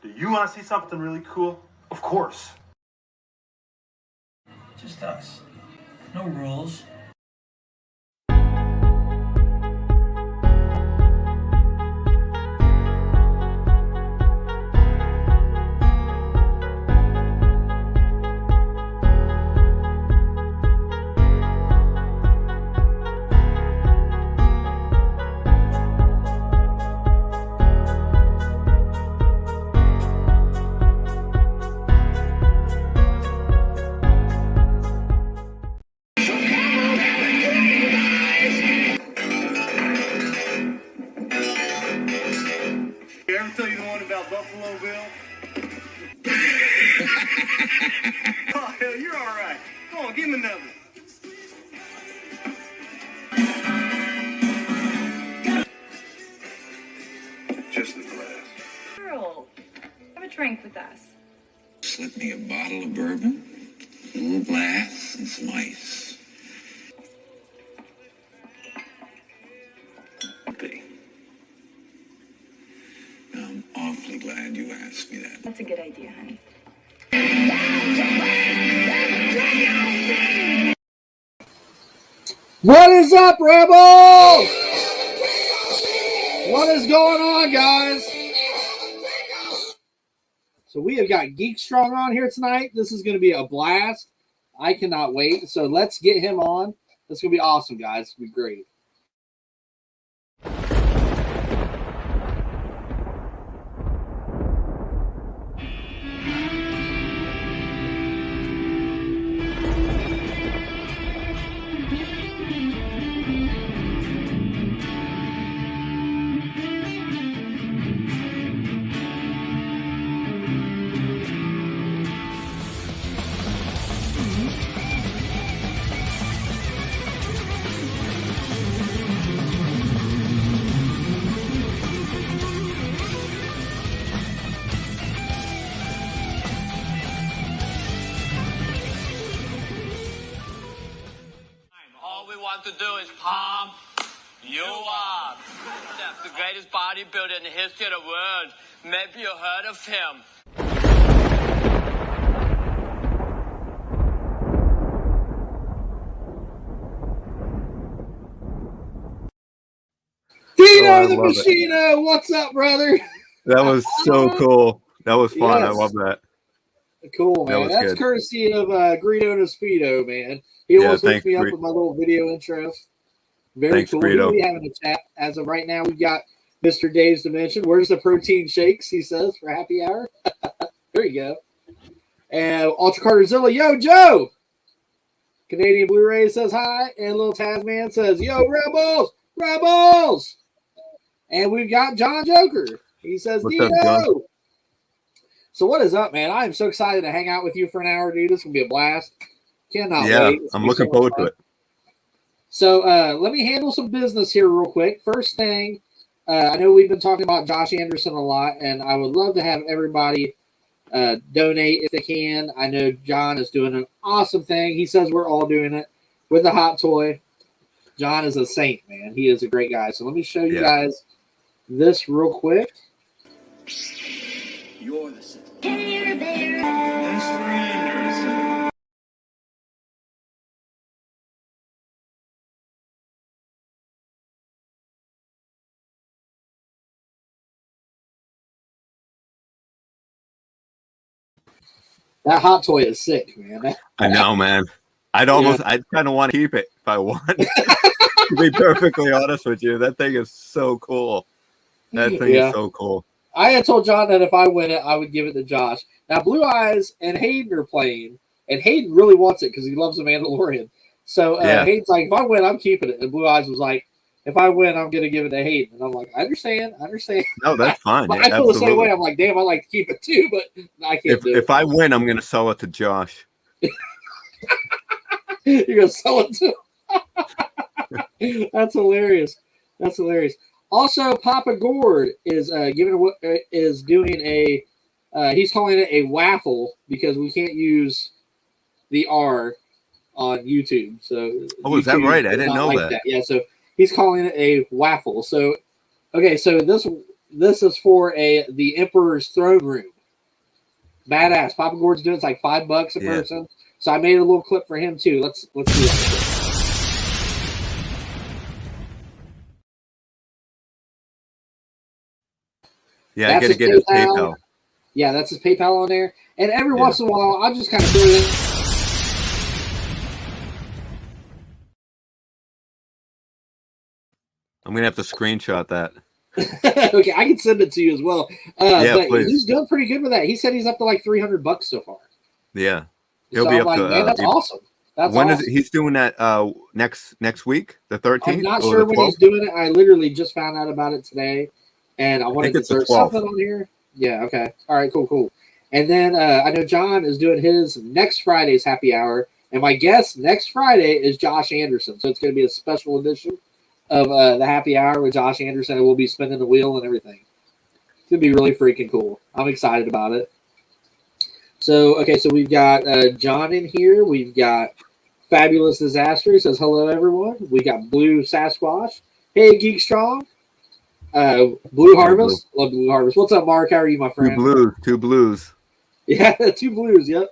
Do you want to see something really cool? Of course. Just us. No rules. Ever tell you the one about Buffalo Bill? Oh, hell, you're all right. Go on, give him another. Just the glass. Girl, have a drink with us. Slip me a bottle of bourbon, a little glass, and some ice. I'm awfully glad you asked me that. That's a good idea, honey. What is up, Rebels? What is going on, guys? So we have got Geek Strong on here tonight. This is going to be a blast. I cannot wait. So let's get him on. It's going to be awesome, guys. It's going to be great. To do is pump you up. That's the greatest bodybuilder in the history of the world. Maybe you heard of him. Dino the Machino, what's up, brother? That was so cool. That was fun. Yes. I love that. Cool, man. That's good. Courtesy of Greedo and Speedo, man. He always hooks me up with my little video intro. Very cool. We'll be having a chat. As of right now, we got Mr. Dave's Dimension. Where's the protein shakes, he says, for happy hour? There you go. And Ultra Carterzilla, yo, Joe! Canadian Blu-ray says hi. And Little Tasman says, yo, Rebels! Rebels! And we've got John Joker. He says, Dino! So what is up, man? I am so excited to hang out with you for an hour, dude. This will be a blast. Cannot wait. I'm looking forward to it. So let me handle some business here real quick. First thing, I know we've been talking about Josh Anderson a lot, and I would love to have everybody donate if they can. I know John is doing an awesome thing. He says we're all doing it with a hot toy. John is a saint, man. He is a great guy. So let me show you guys this real quick. You're the center. Care Bear. Best friend. That hot toy is sick, man. I know, man. I'd kind of want to keep it if I want. To be perfectly honest with you, that thing is so cool. That thing is so cool. I had told John that if I win it, I would give it to Josh. Now, Blue Eyes and Hayden are playing, and Hayden really wants it because he loves The Mandalorian. So Hayden's like, if I win, I'm keeping it. And Blue Eyes was like, if I win, I'm going to give it to Hayden. And I'm like, I understand. No, that's fine. But I feel the same way. I'm like, damn, I like to keep it too, but I can't do it. If I win, I'm going to sell it to Josh. You're going to sell it to him? That's hilarious. That's hilarious. Also, Papa Gord is doing a he's calling it a waffle because we can't use the R on YouTube. So is that right? I didn't know that. Yeah, so he's calling it a waffle. So okay, so this is for the Emperor's Throne Room. Badass. Papa Gord's doing it's like $5 a person. So I made a little clip for him too. Let's do it. Yeah, I gotta get his PayPal. Yeah, that's his PayPal on there. And every once in a while, I'll just kind of throw it in. I'm gonna have to screenshot that. Okay, I can send it to you as well. But please. He's doing pretty good with that. He said he's up to like $300 so far. Yeah, he'll be up like, to. Man, that's awesome. That's when awesome. is it? He's doing that next week, the 13th. I'm not sure when he's doing it. I literally just found out about it today, and I wanted to throw something on here. Yeah. Okay. All right. Cool. And then I know John is doing his next Friday's happy hour, and my guest next Friday is Josh Anderson. So it's going to be a special edition of the happy hour with Josh Anderson, and we'll be spinning the wheel and everything. It's going to be really freaking cool. I'm excited about it. So, okay, so we've got John in here. We've got Fabulous Disaster. He says, hello, everyone. We got Blue Sasquatch. Hey, Geek Strong. Blue Harvest. Love Blue Harvest. What's up, Mark? How are you, my friend? Two blues. Yeah, 2 blues, yep.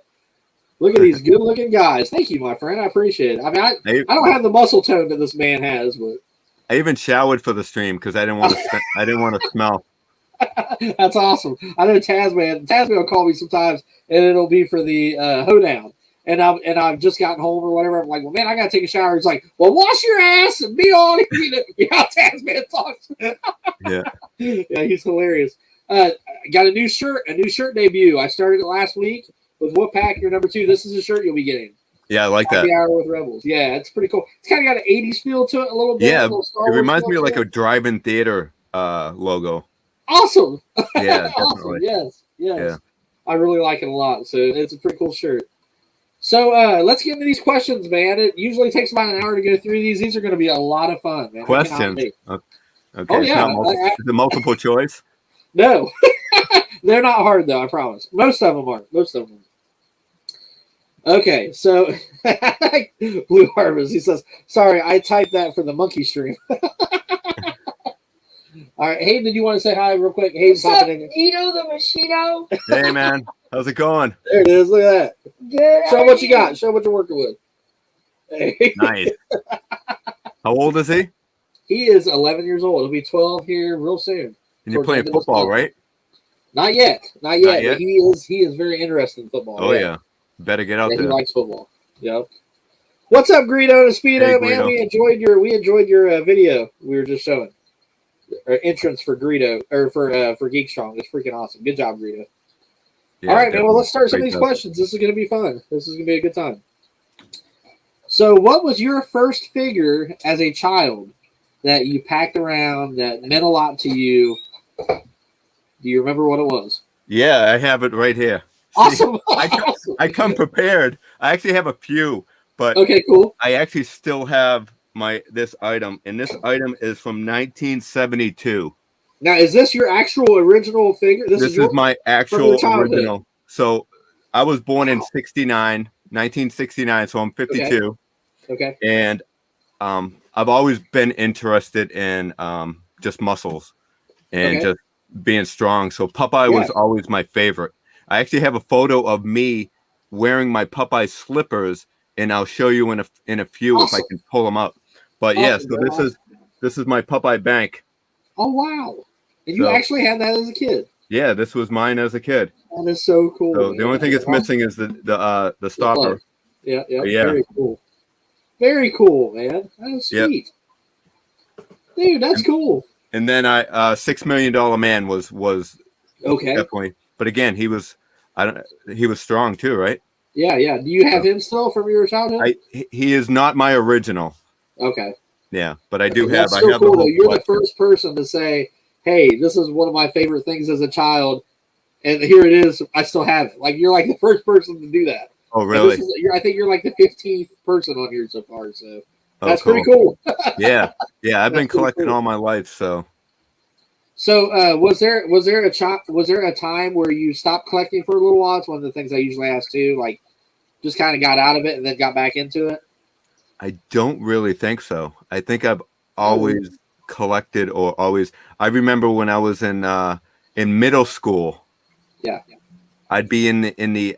Look at these good-looking guys. Thank you, my friend. I appreciate it. I mean, I don't have the muscle tone that this man has, but I even showered for the stream because I didn't want to. I didn't want to smell. That's awesome. I know Tasman will call me sometimes, and it'll be for the hoedown. And I've just gotten home or whatever. I'm like, well, man, I gotta take a shower. He's like, well, wash your ass and be on. Yeah, Tasman talks. Yeah, he's hilarious. Got a new shirt debut. I started it last week with Whoop-Pack, your number 2. This is a shirt you'll be getting. Yeah, I like that. Happy Hour with Rebels. Yeah, it's pretty cool. It's kind of got an 80s feel to it a little bit. Yeah, it reminds me of like a drive-in theater logo. Awesome. Yeah, awesome. definitely. Yes. Yeah. I really like it a lot. So it's a pretty cool shirt. So let's get into these questions, man. It usually takes about an hour to go through these. These are going to be a lot of fun, man. Questions. Okay. Oh, yeah. Is it multiple choice? No. They're not hard, though, I promise. Most of them aren't. Okay, so Blue Harvest, he says, sorry, I typed that for the monkey stream. All right, Hayden, did you want to say hi real quick? Hayden's popping in. Ito the Machino. Hey, man. How's it going? There it is. Look at that. Good. Show what you got. Show what you're working with. Hey. Nice. How old is he? He is 11 years old. He'll be 12 here real soon. And you're playing football, right? Not yet. But he is very interested in football. Oh, yeah. Better get out there. He likes football. Yep. What's up, Greedo and Speedo, hey, man? Greedo. We enjoyed your video we were just showing. Or entrance for Greedo or for Geek Strong. It's freaking awesome. Good job, Greedo. Yeah, all right, man. Well, let's start some of Great these job. questions. This is going to be fun. This is going to be a good time. So, what was your first figure as a child that you packed around that meant a lot to you? Do you remember what it was? Yeah, I have it right here. Awesome. I come prepared. I actually have a few, but okay, cool. I actually still have this item, and this item is from 1972. Now, is this your actual original figure? This is my actual original. So I was born in 1969, so I'm 52. Okay. And I've always been interested in just muscles and just being strong. So Popeye was always my favorite. I actually have a photo of me wearing my Popeye slippers, and I'll show you in a few if I can pull them up. But so this is my Popeye bank. Oh wow! And you actually had that as a kid? Yeah, this was mine as a kid. That is so cool. So the only thing it's missing is the stopper. Yeah. Very cool. Very cool, man. That's sweet. Yep. Dude, that's cool. And then $6 Million Man was okay. Definitely. But again, he was strong too, right? Yeah. Do you have him still from your childhood? He is not my original. Okay. Yeah, but I do have. That's so I have cool. the whole You're the first person to say, "Hey, this is one of my favorite things as a child," and here it is. I still have it. Like you're like the first person to do that. Oh, really? I think you're like the 15th person on here so far. So that's cool. pretty cool. Yeah. I've been collecting all my life. So was there a time where you stopped collecting for a little while? It's one of the things I usually ask too. Like, just kind of got out of it and then got back into it. I don't really think so. I think I've always collected or always. I remember when I was in middle school. Yeah. I'd be in the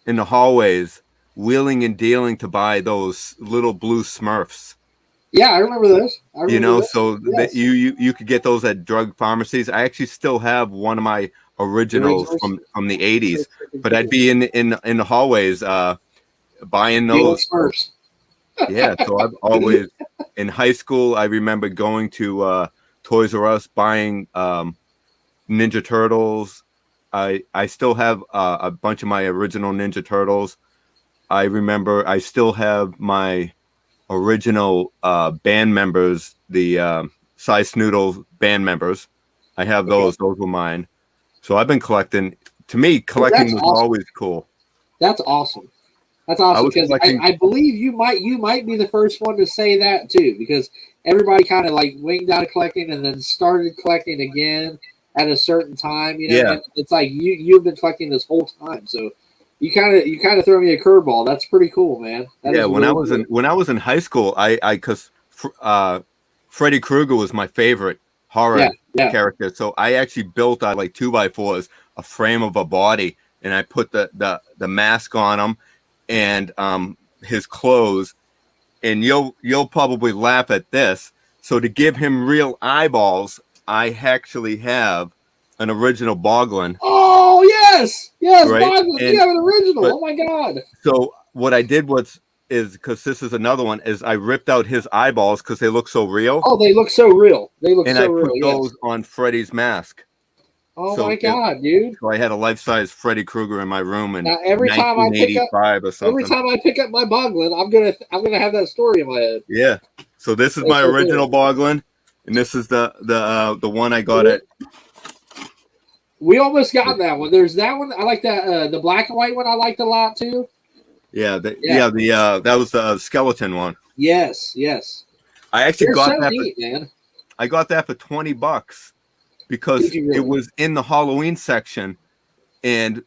hallways wheeling and dealing to buy those little blue Smurfs. Yeah, I remember those. So yes. that you could get those at drug pharmacies. I actually still have one of my originals from the 80s, but I'd be in the hallways buying those. Smurfs. Yeah, so I've always in high school. I remember going to Toys R Us buying Ninja Turtles. I still have a bunch of my original Ninja Turtles. I remember I still have my original band members, the Size Noodles band members. I have those. Those were mine. So I've been collecting. To me, collecting was always cool. That's awesome. That's awesome because I believe you might be the first one to say that too, because everybody kind of like winged out of collecting and then started collecting again at a certain time. And it's like you've been collecting this whole time, so you kind of throw me a curveball. That's pretty cool, man. When I was in high school, because Freddy Krueger was my favorite horror character, so I actually built out like 2x4s a frame of a body, and I put the mask on him and his clothes, and you'll probably laugh at this. So to give him real eyeballs, I actually have an original Boglin. Oh yes, right? Boglin. You have an original. Oh my god! So what I did is because this is another one, is I ripped out his eyeballs because they look so real. Oh, they look so real. And I put those on Freddy's mask. Oh my god, dude! So I had a life-size Freddy Krueger in my room in every time I pick up or something. Every time I pick up my Boglin, I'm gonna have that story in my head. Yeah. So this is my original Boglin, and this is the one I got at. We almost got that one. There's that one. I like that the black and white one. I liked a lot too. Yeah. That was the skeleton one. Yes. I actually got that. Neat, man. I got that for $20 because it was in the Halloween section, and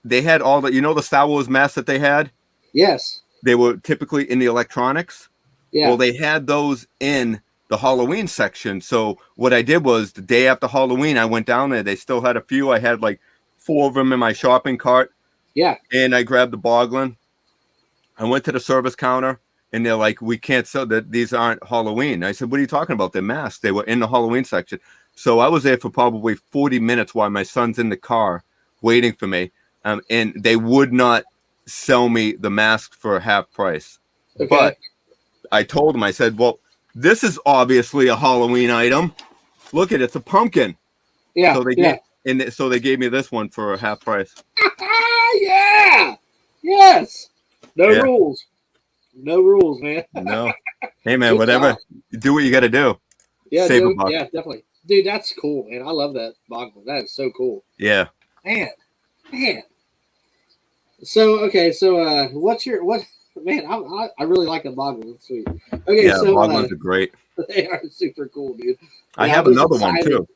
they had all the the Star Wars masks that they had. Yes. They were typically in the electronics. Yeah. Well, they had those in the Halloween section. So what I did was the day after Halloween, I went down there. They still had a few. I had like 4 of them in my shopping cart. Yeah. And I grabbed the Boglin. I went to the service counter, and they're like, "We can't sell that. These aren't Halloween." I said, "What are you talking about? They're masks." They were in the Halloween section. So I was there for probably 40 minutes while my son's in the car waiting for me. And they would not sell me the mask for half price. Okay. But I told them, I said, "Well, this is obviously a Halloween item. Look at it, it's a pumpkin." Yeah. So they gave me this one for half price. Yeah. Yes. No rules. No rules, man. No. Hey man, whatever. Do what you got to do. Yeah, save dude, a buck. Yeah, definitely. Dude, that's cool, man. I love that Boglin. That is so cool. Yeah. Man. So what's your man? I really like the Boglin. It's sweet. Okay, yeah, Boglins are great. They are super cool, dude. I have another one too.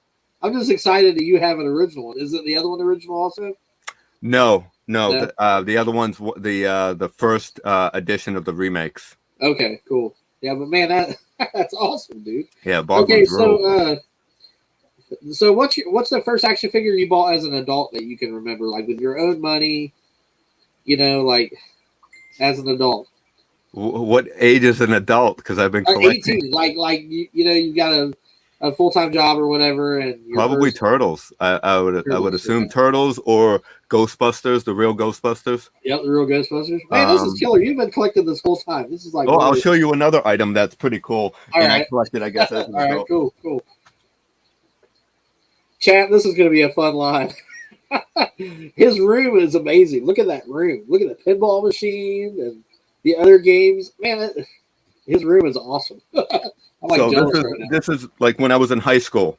I'm just excited that you have an original one. Is it the other one original also? No. The other one's the first edition of the remakes. Okay, cool. Yeah, but man, that's awesome, dude. Yeah, Boglin's so what's the first action figure you bought as an adult that you can remember, like with your own money? Like as an adult. What age is an adult? Because I've been collecting. 18. Like you got a full-time job or whatever, and probably Turtles. I would assume Turtles or Ghostbusters, the real Ghostbusters. Yep, the real Ghostbusters. Man, this is killer. You've been collecting this whole time. This is like. Oh, I'll show you another item that's pretty cool. I collected, I guess. As an adult. Right, cool. Chat, this is going to be a fun live. His room is amazing. Look at that room. Look at the pinball machine and the other games. Man, his room is awesome. I'm like this is like when I was in high school.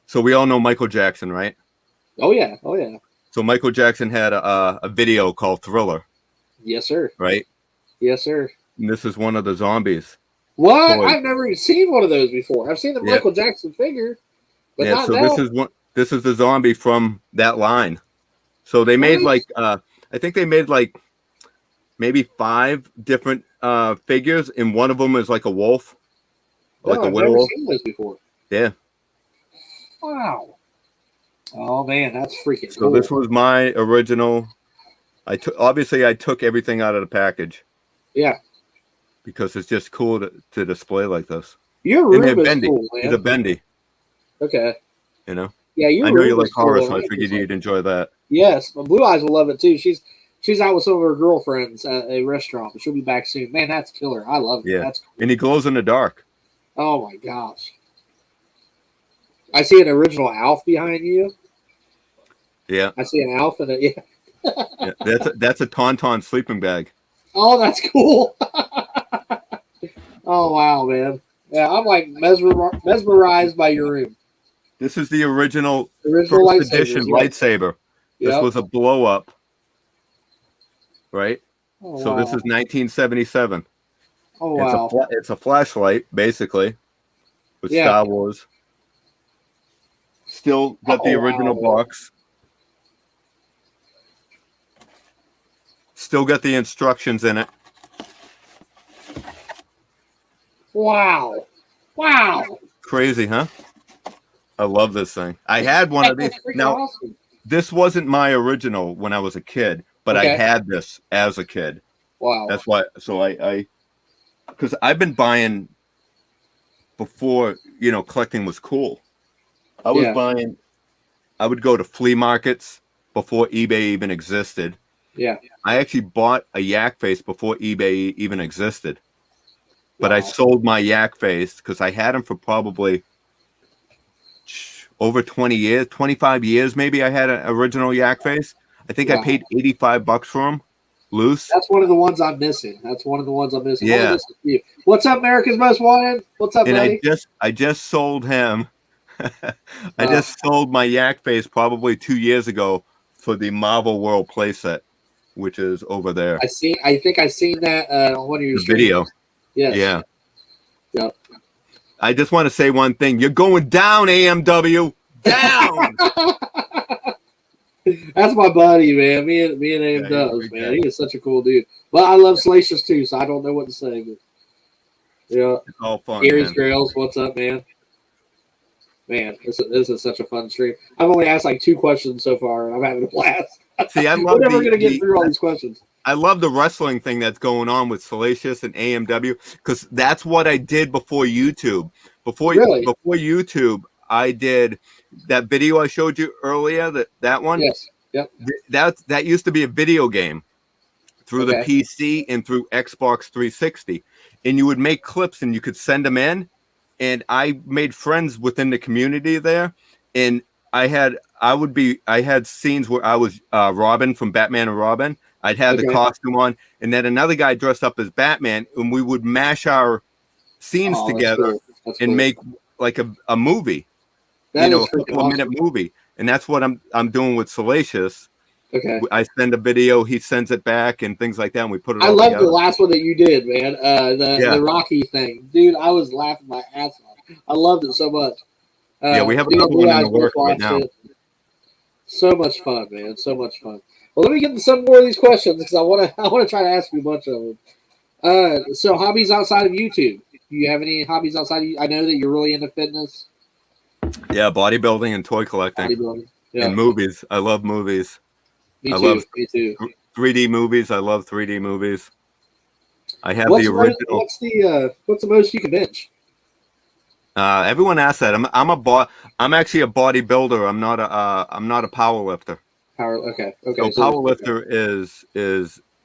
So we all know Michael Jackson, right? Oh yeah. So Michael Jackson had a video called Thriller. Yes, sir. Right? Yes, sir. And this is one of the zombies. What? Toys. I've never seen one of those before. I've seen the Michael Jackson figure, but not so that. This is the zombie from that line. So they made I think they made like maybe 5 different figures, and one of them is like a wolf. like a I've werewolf. never seen those before. Yeah. Wow. Oh man, that's freaking So cool. this was my original. I took everything out of the package. Yeah. Because it's just cool to display like this. Your room is cool, man. It's a bendy. Okay. You know? Yeah, I know you like horror, cool. so I figured you'd enjoy that. Yes, Blue Eyes will love it too. She's out with some of her girlfriends at a restaurant, but she'll be back soon. Man, that's killer. I love it. Yeah. That's cool. And he glows in the dark. Oh my gosh. I see an original Alf behind you. Yeah. I see an Alf and yeah. Yeah. That's a Tauntaun sleeping bag. Oh, that's cool. Oh wow, man. Yeah, I'm like mesmerized by your room. This is the original first edition lightsaber. Yep. This was a blow up. Right? Oh, so wow. this is 1977. Oh wow. It's a flashlight, basically, with Star Wars. Still got the original box. Still got the instructions in it. Wow. Wow. Crazy, huh? I love this thing. I had one of these. Now, awesome. This wasn't my original when I was a kid, but I had this as a kid. Wow. That's why. So because I've been buying before, collecting was cool. I was buying. I would go to flea markets before eBay even existed. Yeah. I actually bought a yak face before eBay even existed. But I sold my yak face because I had them for probably over 20 years, 25 years maybe. I had an original yak face. I think I paid $85 for them loose. That's one of the ones I'm missing. Yeah. What's up, America's Most Wanted? What's up, buddy? I just sold him. I just sold my yak face probably 2 years ago for the Marvel World playset, which is over there. I think I seen that on one of your video. Yes. Yeah. Yep. I just want to say one thing. You're going down, AMW. Down. That's my buddy, man. Me and AMW, man. He is such a cool dude. But I love Salacious too, so I don't know what to say. But, it's all fun. Aries Grails, what's up, man? Man, this is such a fun stream. I've only asked like 2 questions so far, and I'm having a blast. See, I love We're never going to get through all these questions. I love the wrestling thing that's going on with Salacious and AMW because that's what I did before YouTube. Before YouTube, I did that video I showed you earlier. That one. Yes. Yep. That used to be a video game through the PC and through Xbox 360, and you would make clips and you could send them in. And I made friends within the community there, and I had scenes where I was Robin from Batman and Robin. I'd have the costume on, and then another guy dressed up as Batman, and we would mash our scenes together and make like a movie, a couple of minute movie. And that's what I'm doing with Salacious. Okay. I send a video, he sends it back, and things like that. And we put it. I love the last one that you did, man. The Rocky thing, dude. I was laughing my ass off. I loved it so much. We have another one in the works right now. So much fun, man. So much fun. Well, let me get to some more of these questions because I want to try to ask you a bunch of them. So hobbies outside of YouTube. Do you have any hobbies outside of? I know that you're really into fitness. Yeah, bodybuilding and toy collecting. And movies. I love movies. Me too. 3D movies. I love 3D movies. I have the original. What's the most you can bench? Everyone asks that. I'm actually a bodybuilder. I'm not a power lifter. Okay. So power lifter is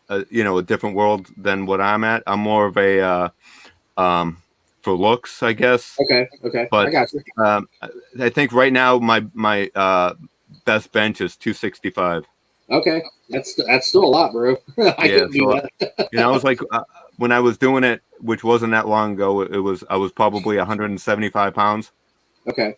a different world than what I'm at. I'm more of a for looks, I guess. Okay. But I got you. I think right now my best bench is 265. Okay, that's still a lot, bro. I couldn't do that. I was like when I was doing it, which wasn't that long ago. I was probably 175 pounds. Okay.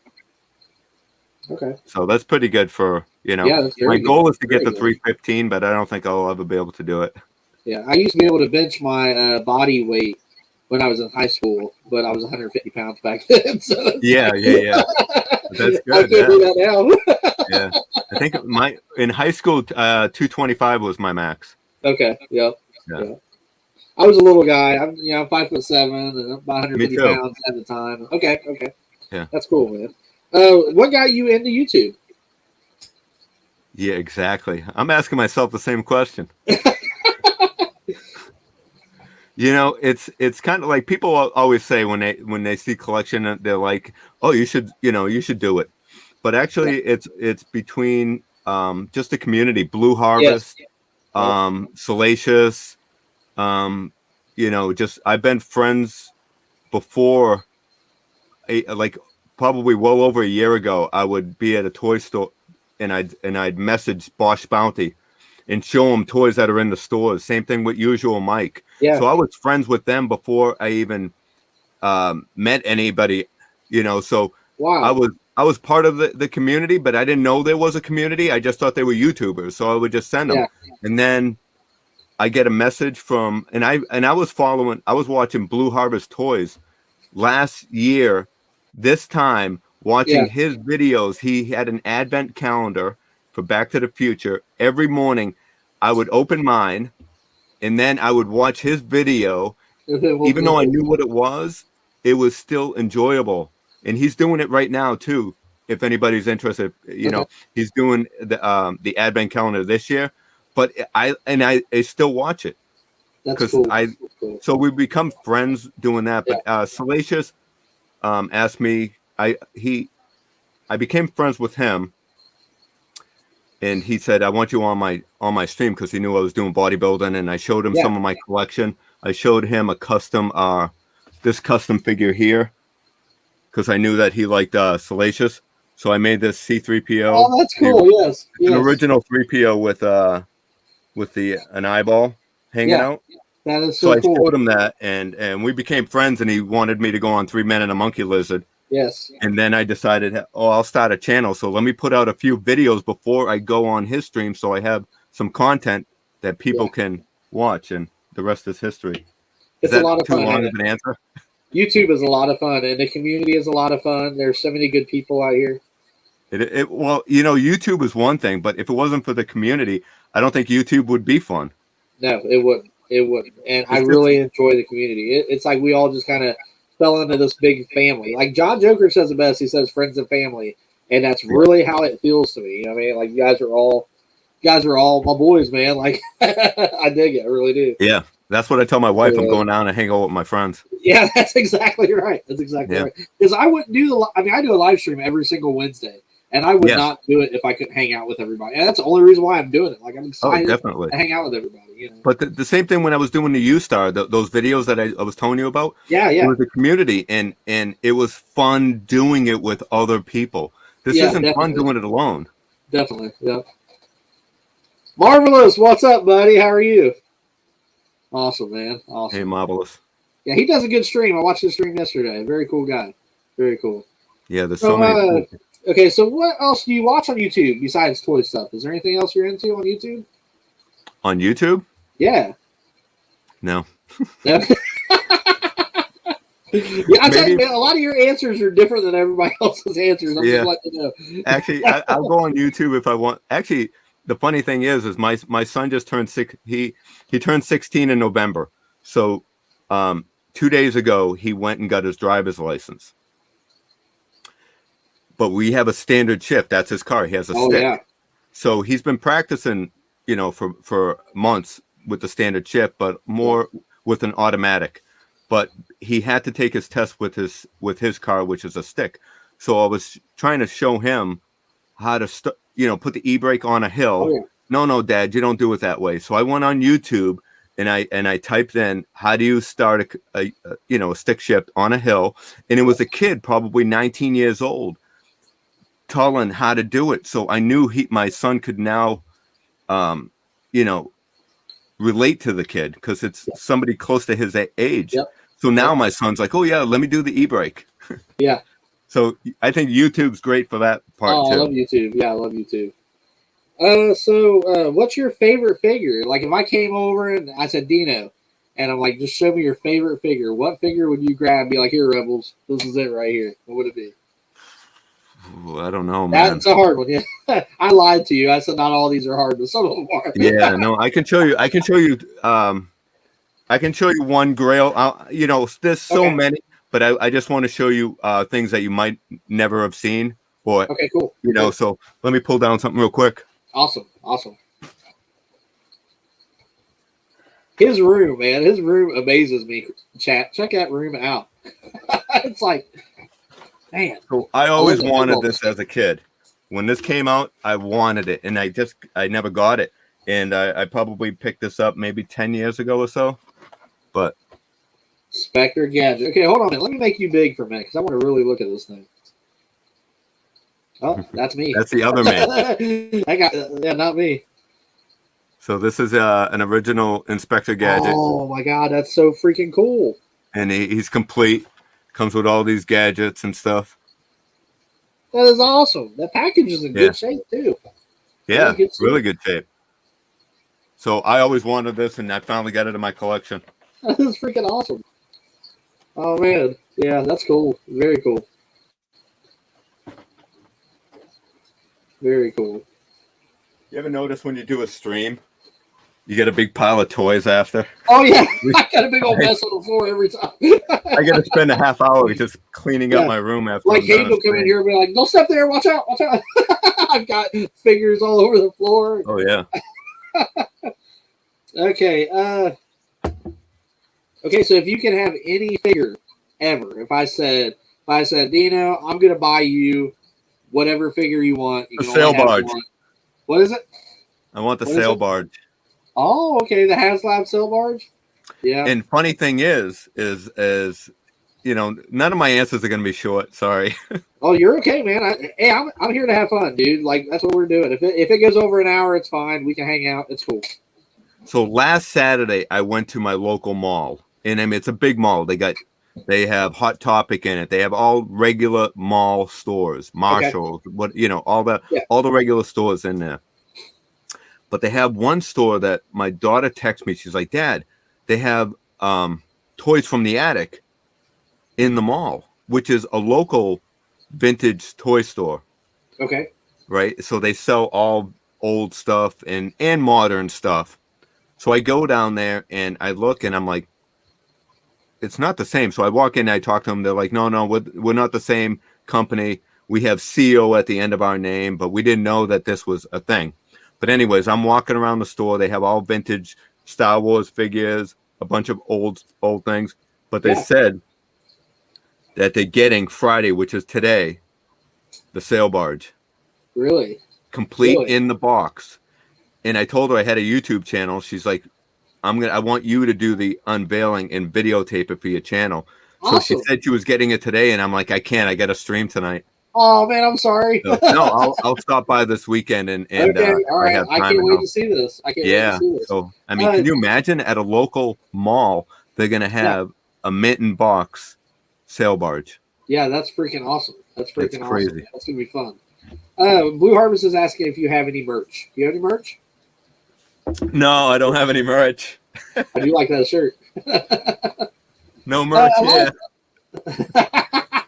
So that's pretty good for my goal is to get to 315, but I don't think I'll ever be able to do it. Yeah, I used to be able to bench my body weight when I was in high school, but I was 150 pounds back then. So yeah. That's good. I can't do that now. Yeah, I think in high school 225 was my max. Okay. Yeah. I was a little guy. I'm 5'7" and about 150 Me too. pounds at the time. Okay. Yeah. That's cool, man. What got you into YouTube? Yeah, exactly. I'm asking myself the same question. It's kind of like people always say when they see collection, they're like, "Oh, you should do it." But actually, it's between just the community, Blue Harvest, Salacious, just I've been friends before. Like probably well over a year ago, I would be at a toy store, and I'd message Bosch Bounty and show them toys that are in the stores. Same thing with Usual Mike. Yeah. So I was friends with them before I even met anybody, So Wow. I was part of the community, but I didn't know there was a community. I just thought they were YouTubers, so I would just send them. Yeah. And then I get a message from, and I was watching Blue Harvest Toys last year. This time, watching his videos, he had an advent calendar for Back to the Future. Every morning, I would open mine, and then I would watch his video. Even though I knew what it was still enjoyable. And he's doing it right now too. If anybody's interested, he's doing the advent calendar this year. But I still watch it. That's cool. So we become friends doing that. But Salacious asked me. I became friends with him, and he said, "I want you on my stream," because he knew I was doing bodybuilding, and I showed him some of my collection. I showed him a custom this custom figure here, because I knew that he liked Salacious. So I made this C-3PO. Oh, that's cool. Yes. An original 3PO with an eyeball hanging out. That is so so I cool. showed him that, and we became friends, and he wanted me to go on 3 Men and a Monkey Lizard. Yes. And then I decided, I'll start a channel. So let me put out a few videos before I go on his stream, so I have some content that people can watch, and the rest is history. It's a lot of fun. Too long of an answer? YouTube is a lot of fun, and the community is a lot of fun. There's so many good people out here. Well, YouTube is one thing, but if it wasn't for the community, I don't think YouTube would be fun. No, it wouldn't. And I really enjoy the community. It's like we all just kind of fell into this big family. Like John Joker says it best. He says friends and family, and that's really how it feels to me. I mean, like you guys are all my boys, man. Like I dig it. I really do. Yeah, that's what I tell my wife. I'm going down and hang out with my friends. Yeah, that's exactly right. That's exactly right. Because I wouldn't do I do a live stream every single Wednesday. And I would not do it if I couldn't hang out with everybody. And that's the only reason why I'm doing it. Like, I'm excited to hang out with everybody. But the same thing when I was doing the U-Star, those videos that I was telling you about. Yeah. It was a community, and it was fun doing it with other people. This isn't fun doing it alone. Definitely, yeah. Marvelous, what's up, buddy? How are you? Awesome, man. Awesome. Hey, Marvelous. Yeah, he does a good stream. I watched his stream yesterday. Very cool guy. Very cool. Yeah, there's so many. Okay, so what else do you watch on YouTube besides toy stuff? Is there anything else you're into on YouTube? On YouTube? Yeah. No. Yeah, I tell you, man, a lot of your answers are different than everybody else's answers. I'm just letting you know. Actually, I'll go on YouTube if I want. Actually, the funny thing is my son just turned 6. He turned 16 in November. So 2 days ago, he went and got his driver's license. But we have a standard shift. That's his car. He has a stick. Yeah. So he's been practicing, for months with the standard shift, but more with an automatic. But he had to take his test with his car, which is a stick. So I was trying to show him how to put the e-brake on a hill. Oh, yeah. No, Dad, you don't do it that way. So I went on YouTube and I typed in, how do you start a stick shift on a hill? And it was a kid, probably 19 years old, telling how to do it. So I knew my son could now relate to the kid, because it's somebody close to his age. Yep. So now my son's like, oh yeah, let me do the e-brake. Yeah. So I think YouTube's great for that part too. I love YouTube. Yeah, I love YouTube. So what's your favorite figure? Like if I came over and I said Dino, and I'm like, just show me your favorite figure, what figure would you grab and be like, here, Rebels, this is it right here? What would it be? Ooh, I don't know, man. That's a hard one. Yeah, I lied to you. I said not all these are hard, but some of them are. Yeah, no, I can show you. I can show you one grail. You know, there's so many, but I just want to show you things that you might never have seen. Or okay, cool. You know, so let me pull down something real quick. Awesome. His room, man. His room amazes me. Chat, check that room out. It's like, man. So I always wanted this as a kid. When this came out, I wanted it, and I never got it. And I probably picked this up maybe 10 years ago or so. But Specter Gadget. Okay, hold on a minute. Let me make you big for a minute because I want to really look at this thing. Oh, that's me. That's the other man. Not me. So this is an original Inspector Gadget. Oh my god, that's so freaking cool. And he's complete. Comes with all these gadgets and stuff. That is awesome. That package is in good shape too. Yeah, really good shape. So I always wanted this, and I finally got it in my collection. That is freaking awesome. Oh man, yeah, that's cool. Very cool. Very cool. You ever notice when you do a stream, you get a big pile of toys after? Oh yeah, I got a big old mess on the floor every time. I got to spend a half hour just cleaning up my room after. Like Hayden will come in here and be like, "Don't step there! Watch out! Watch out!" I've got figures all over the floor. Oh yeah. Okay. Okay. So if you can have any figure ever, if I said, Dino, I'm gonna buy you whatever figure you want. You the sail barge. What is it? I want the sail barge. Oh, okay. The HasLab sail barge. Yeah. And funny thing is, you know, none of my answers are gonna be short. Sorry. Oh, you're okay, man. I'm here to have fun, dude. Like that's what we're doing. If it goes over an hour, it's fine. We can hang out. It's cool. So last Saturday, I went to my local mall, and I mean it's a big mall. They have Hot Topic in it. They have all regular mall stores, Marshalls, all the regular stores in there. But they have one store that my daughter texts me. She's like, "Dad, they have toys from the attic in the mall, which is a local vintage toy store." Okay. Right. So they sell all old stuff and modern stuff. So I go down there and I look and I'm like, it's not the same. So I walk in and I talk to them. They're like, no, we're not the same company. We have CO at the end of our name, but we didn't know that this was a thing. But anyways, I'm walking around the store. They have all vintage Star Wars figures, a bunch of old things. But they said that they're getting Friday, which is today, the sail barge. Really? Complete in the box. And I told her I had a YouTube channel. She's like, I want you to do the unveiling and videotape it for your channel. Awesome. So she said she was getting it today, and I'm like, I can't. I got to stream tonight. Oh man, I'm sorry. So, no, I'll stop by this weekend and okay, all right. I have time. I can't wait to see this. Wait to see this. So I mean, can you imagine at a local mall they're gonna have a mint in box sail barge? Yeah, that's freaking awesome. That's freaking awesome. Crazy. That's gonna be fun. Blue Harvest is asking if you have any merch. Do you have any merch? No, I don't have any merch. I do like that shirt. No merch,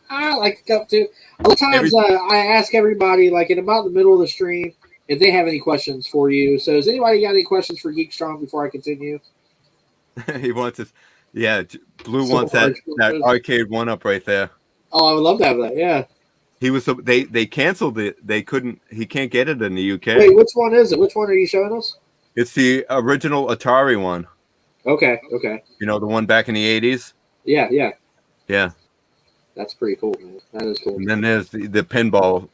I like the cup too. A lot of times I ask everybody, like in about the middle of the stream, if they have any questions for you. So has anybody got any questions for Geek Strong before I continue? He wants it. Yeah, Blue wants that arcade 1-up right there. Oh, I would love to have that. Yeah. He was they canceled it. They couldn't. He can't get it in the UK. Wait, which one is it? Which one are you showing us? It's the original Atari one. Okay. You know, the one back in the 80s? Yeah. That's pretty cool, man. That is cool. And then there's the pinball,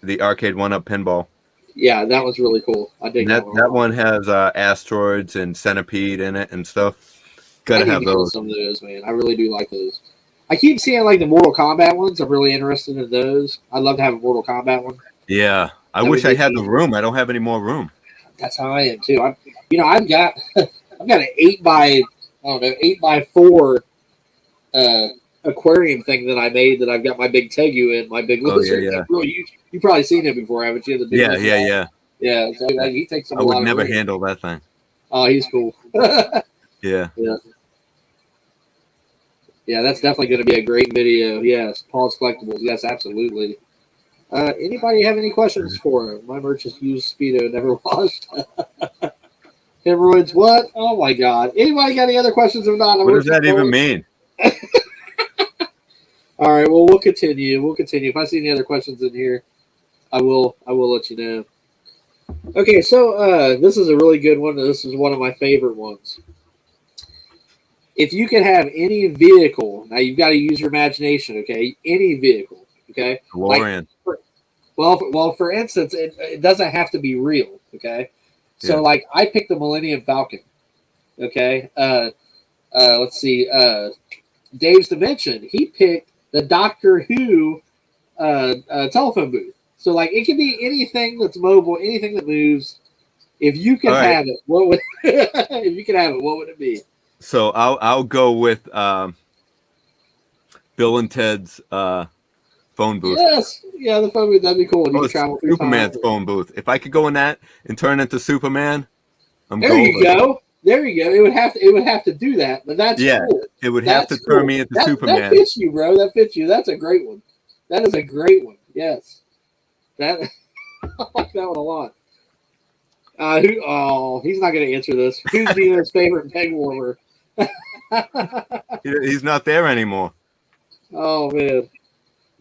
the arcade 1-up pinball. Yeah, that was really cool. I dig that one. That one has asteroids and centipede in it and stuff. Gotta have those. Some of those, man. I really do like those. I keep seeing like the Mortal Kombat ones. I'm really interested in those. I'd love to have a Mortal Kombat one. Yeah, I wish I had the room. I don't have any more room. That's how I am too. I've got an 8x4 aquarium thing that I made that I've got my big tegu in, my big lizard. Yeah. You've probably seen it before, haven't you? The big yeah. Yeah, so like, he takes I would never handle that thing. Oh, he's cool. Yeah. Yeah, that's definitely going to be a great video. Yes, Paul's Collectibles. Yes, absolutely. Anybody have any questions for him? My merch is used Speedo, never washed. Hemorrhoids, what? Oh my God. Anybody got any other questions? If not, what does that even mean? All right, well, we'll continue. If I see any other questions in here, I will let you know. Okay, so this is a really good one. This is one of my favorite ones. If you could have any vehicle, now you've got to use your imagination, okay? Any vehicle, okay? DeLorean. For instance, it doesn't have to be real, okay? So, like, I picked the Millennium Falcon, okay? Let's see. Dave's Dimension, he picked the Doctor Who telephone booth. So, like, it can be anything that's mobile, anything that moves. If you could have it, what would what would it be? So I'll go with Bill and Ted's phone booth. Yes, yeah, the phone booth, that'd be cool. You travel through Superman's time. phone booth. If I could go in that and turn into Superman, There you go. It would have to do that, but that's cool. It would have to turn me into Superman. That fits you, bro. That fits you. That's a great one. That is a great one. Yes. That I like that one a lot. He's not going to answer this. Who's Dino's favorite peg warmer? He's not there anymore. Oh man.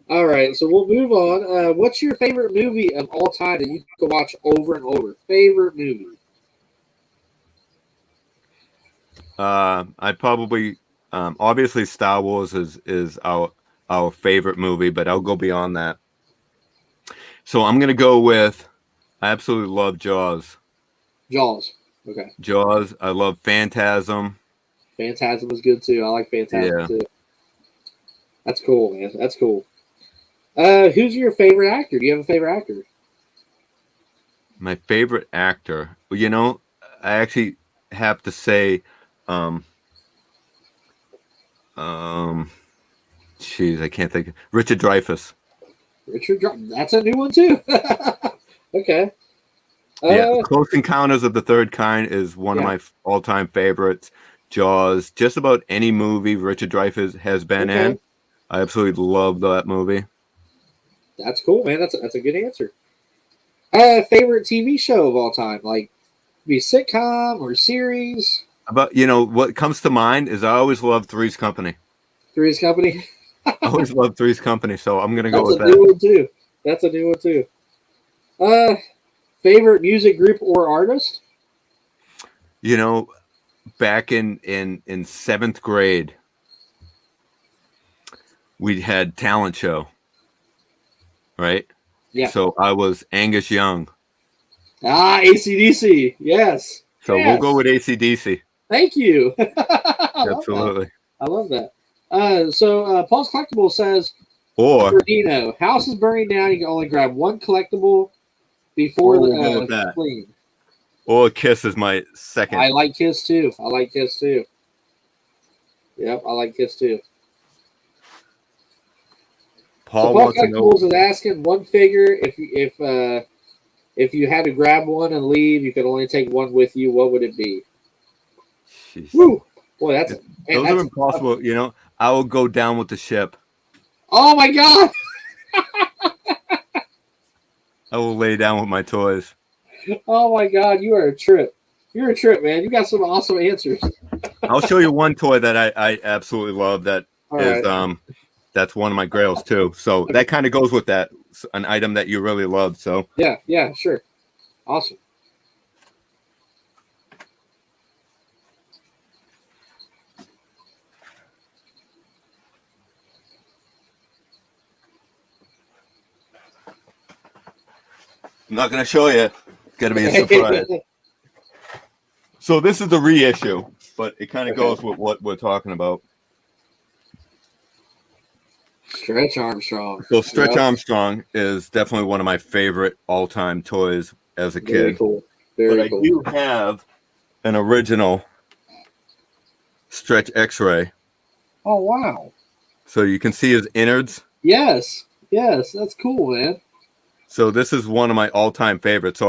All right, so we'll move on. What's your favorite movie of all time that you can watch over and over? Favorite movie? I probably obviously Star Wars is our favorite movie, but I'll go beyond that. So I'm gonna go with I absolutely love Jaws. Jaws. Okay. Jaws. I love Phantasm. Phantasm was good too. I like Phantasm too. That's cool, man. That's cool. Who's your favorite actor? Do you have a favorite actor? My favorite actor. Well, you know, I actually have to say, jeez, I can't think. Richard Dreyfuss. That's a new one too. Okay. Close Encounters of the Third Kind is one of my all-time favorites. Jaws, just about any movie Richard Dreyfuss has been in, I absolutely love that movie. That's cool, man. That's a good answer. Favorite TV show of all time, like be sitcom or series. But what comes to mind is I always loved Three's Company. Three's Company. I always loved Three's Company, so I'm gonna go with that. That's a new one too. That's a new one too. Favorite music group or artist? Back in 7th grade, we had talent show, right? Yeah. So I was Angus Young. AC/DC. Yes. So we'll go with AC/DC. Thank you. Absolutely. I love that. So Paul's Collectible says, or Dino, house is burning down. You can only grab one collectible before the clean. Or Kiss is my second. I like Kiss too. Yep, I like Kiss too. Paul Collectibles is asking one figure. If you had to grab one and leave, you could only take one with you. What would it be? Jeez. Woo! Boy, that's impossible. I will go down with the ship. Oh my God! I will lay down with my toys. Oh my God, you are a trip. You're a trip, man. You got some awesome answers. I'll show you one toy that I absolutely love. That that's one of my grails too. So that kind of goes with that, an item that you really love. So yeah, sure, awesome. I'm not going to show you. It's going to be a surprise. So this is the reissue, but it kind of goes with what we're talking about. Stretch Armstrong. So Stretch Armstrong is definitely one of my favorite all-time toys as a kid. Very cool. Very cool. I do have an original Stretch X-ray. Oh, wow. So you can see his innards. Yes, that's cool, man. So this is one of my all-time favorites. So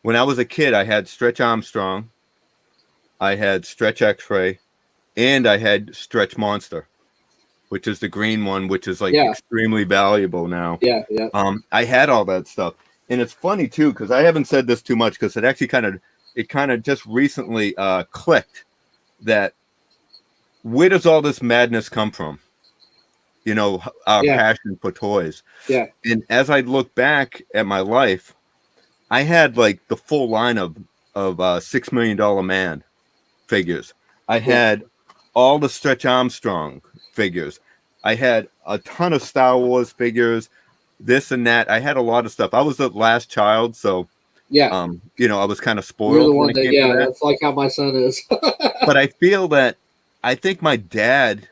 when I was a kid, I had Stretch Armstrong, I had Stretch X-ray, and I had Stretch Monster, which is the green one, which is extremely valuable now. Yeah. I had all that stuff. And it's funny too, because I haven't said this too much, because it actually kind of it kind of just recently clicked that where does all this madness come from? You know, our passion for toys. Yeah. And as I look back at my life, I had like the full line of $6 Million Man figures. I had all the Stretch Armstrong figures. I had a ton of Star Wars figures, this and that. I had a lot of stuff. I was the last child, so yeah, you know, I was kind of spoiled. You're the one that, that's like how my son is. But I think my dad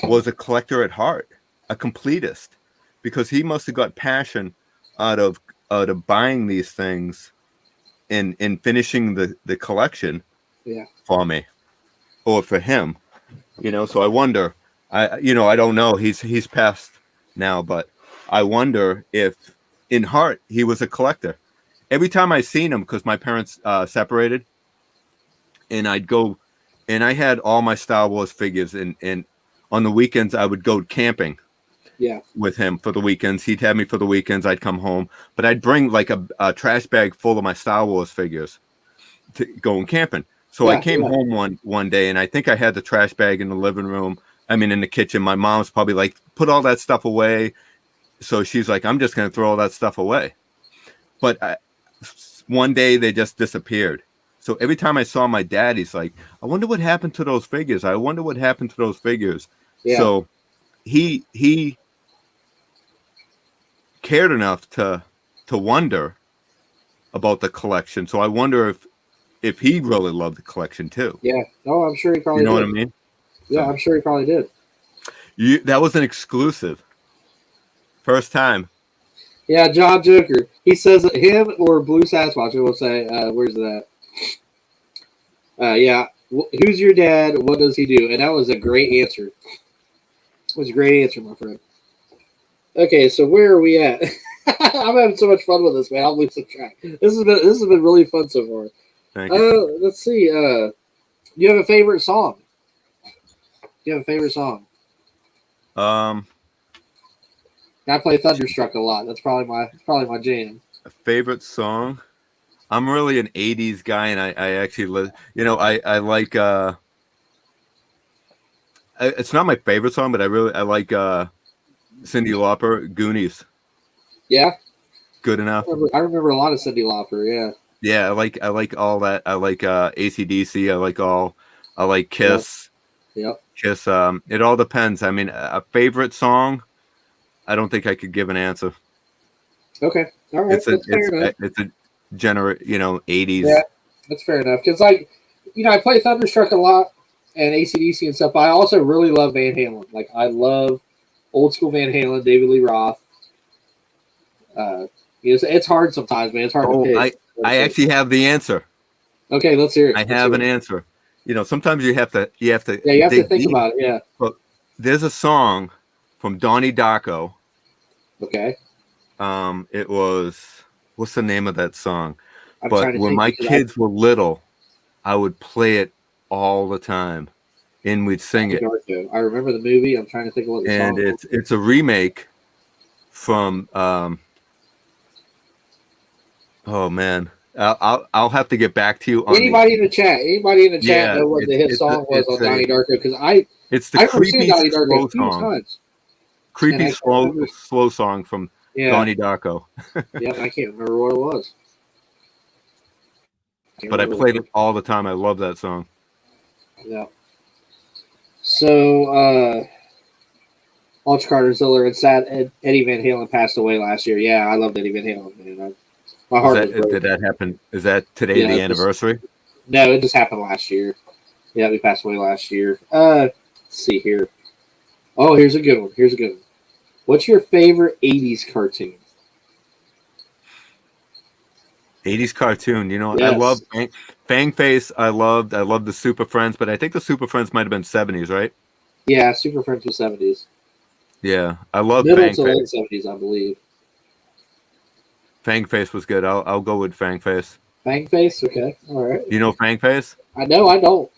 was a collector at heart, a completist, because he must have got passion out of buying these things and finishing the collection for me or for him, you know. So I wonder, I don't know, he's passed now, but I wonder if in heart he was a collector. Every time I seen him, because my parents separated, and I'd go and I had all my Star Wars figures, and on the weekends I would go camping with him for the weekends. He'd have me for the weekends. I'd come home, but I'd bring like a trash bag full of my Star Wars figures to going camping. So I came home one day, and I think I had the trash bag in the living room. I mean, in the kitchen. My mom's probably like, put all that stuff away. So she's like, I'm just going to throw all that stuff away. But one day they just disappeared. So every time I saw my dad, he's like, I wonder what happened to those figures. I wonder what happened to those figures. Yeah. So he cared enough to wonder about the collection. So I wonder if he really loved the collection too. Yeah. Oh, I'm sure he probably did. You know what I mean? Yeah, So, I'm sure he probably did. That was an exclusive. First time. Yeah, John Joker. He says that him or Blue Sasquatch. I will say, where's that? Yeah. Who's your dad? What does he do? And that was a great answer. It was a great answer, my friend. Okay, so where are we at? I'm having so much fun with this, man. I'll lose some track. This has been really fun so far. Thank you. Let's see. Do you have a favorite song? I play Thunderstruck a lot. That's probably my jam. A favorite song? I'm really an 80s guy, and I actually I like it's not my favorite song, but I like Cyndi Lauper, Goonies. Yeah. Good enough. I remember a lot of Cyndi Lauper, yeah. Yeah, I like all that. I like AC/DC. I like Kiss. Yep. Kiss. It all depends. I mean, a favorite song, I don't think I could give an answer. Okay. All right. That's fair enough. It's a 80s. Yeah, that's fair enough. Because I play Thunderstruck a lot and AC/DC and stuff, but I also really love Van Halen. Like, I love old school Van Halen, David Lee Roth. It's hard sometimes, man. It's hard to pick. I actually have the answer. Okay, let's hear it. I have an answer. Sometimes you have to. Yeah, you have to think deep about it. Yeah. But there's a song from Donnie Darko. Okay. It was, what's the name of that song? But when my kids were little, I would play it all the time, and we'd sing it. I remember the movie. I'm trying to think of what the song is. And it's a remake from. Oh man, I'll have to get back to you. Anybody in the chat know what the hit song was on Donnie Darko? Because it's the creepy slow song. Creepy slow song from Donnie Darko. Yeah, I can't remember what it was. But I played it all the time. I love that song. Yeah. So, Ultra Carter Ziller and sad Eddie Van Halen passed away last year. Yeah, I loved Eddie Van Halen. Man. My heart did that happen? Is that today the anniversary? No, it just happened last year. Yeah, he passed away last year. Let's see here. Oh, here's a good one. What's your favorite 80s cartoon? 80s cartoon. Yes. I love Fang Face. I loved the Super Friends, but I think the Super Friends might have been 70s, right? Yeah, Super Friends was 70s. Yeah, I love Fang Face. Late 70s, I believe. Fang Face was good. I'll go with Fang Face. Fang Face? Okay. All right. You know Fang Face? I know. I don't.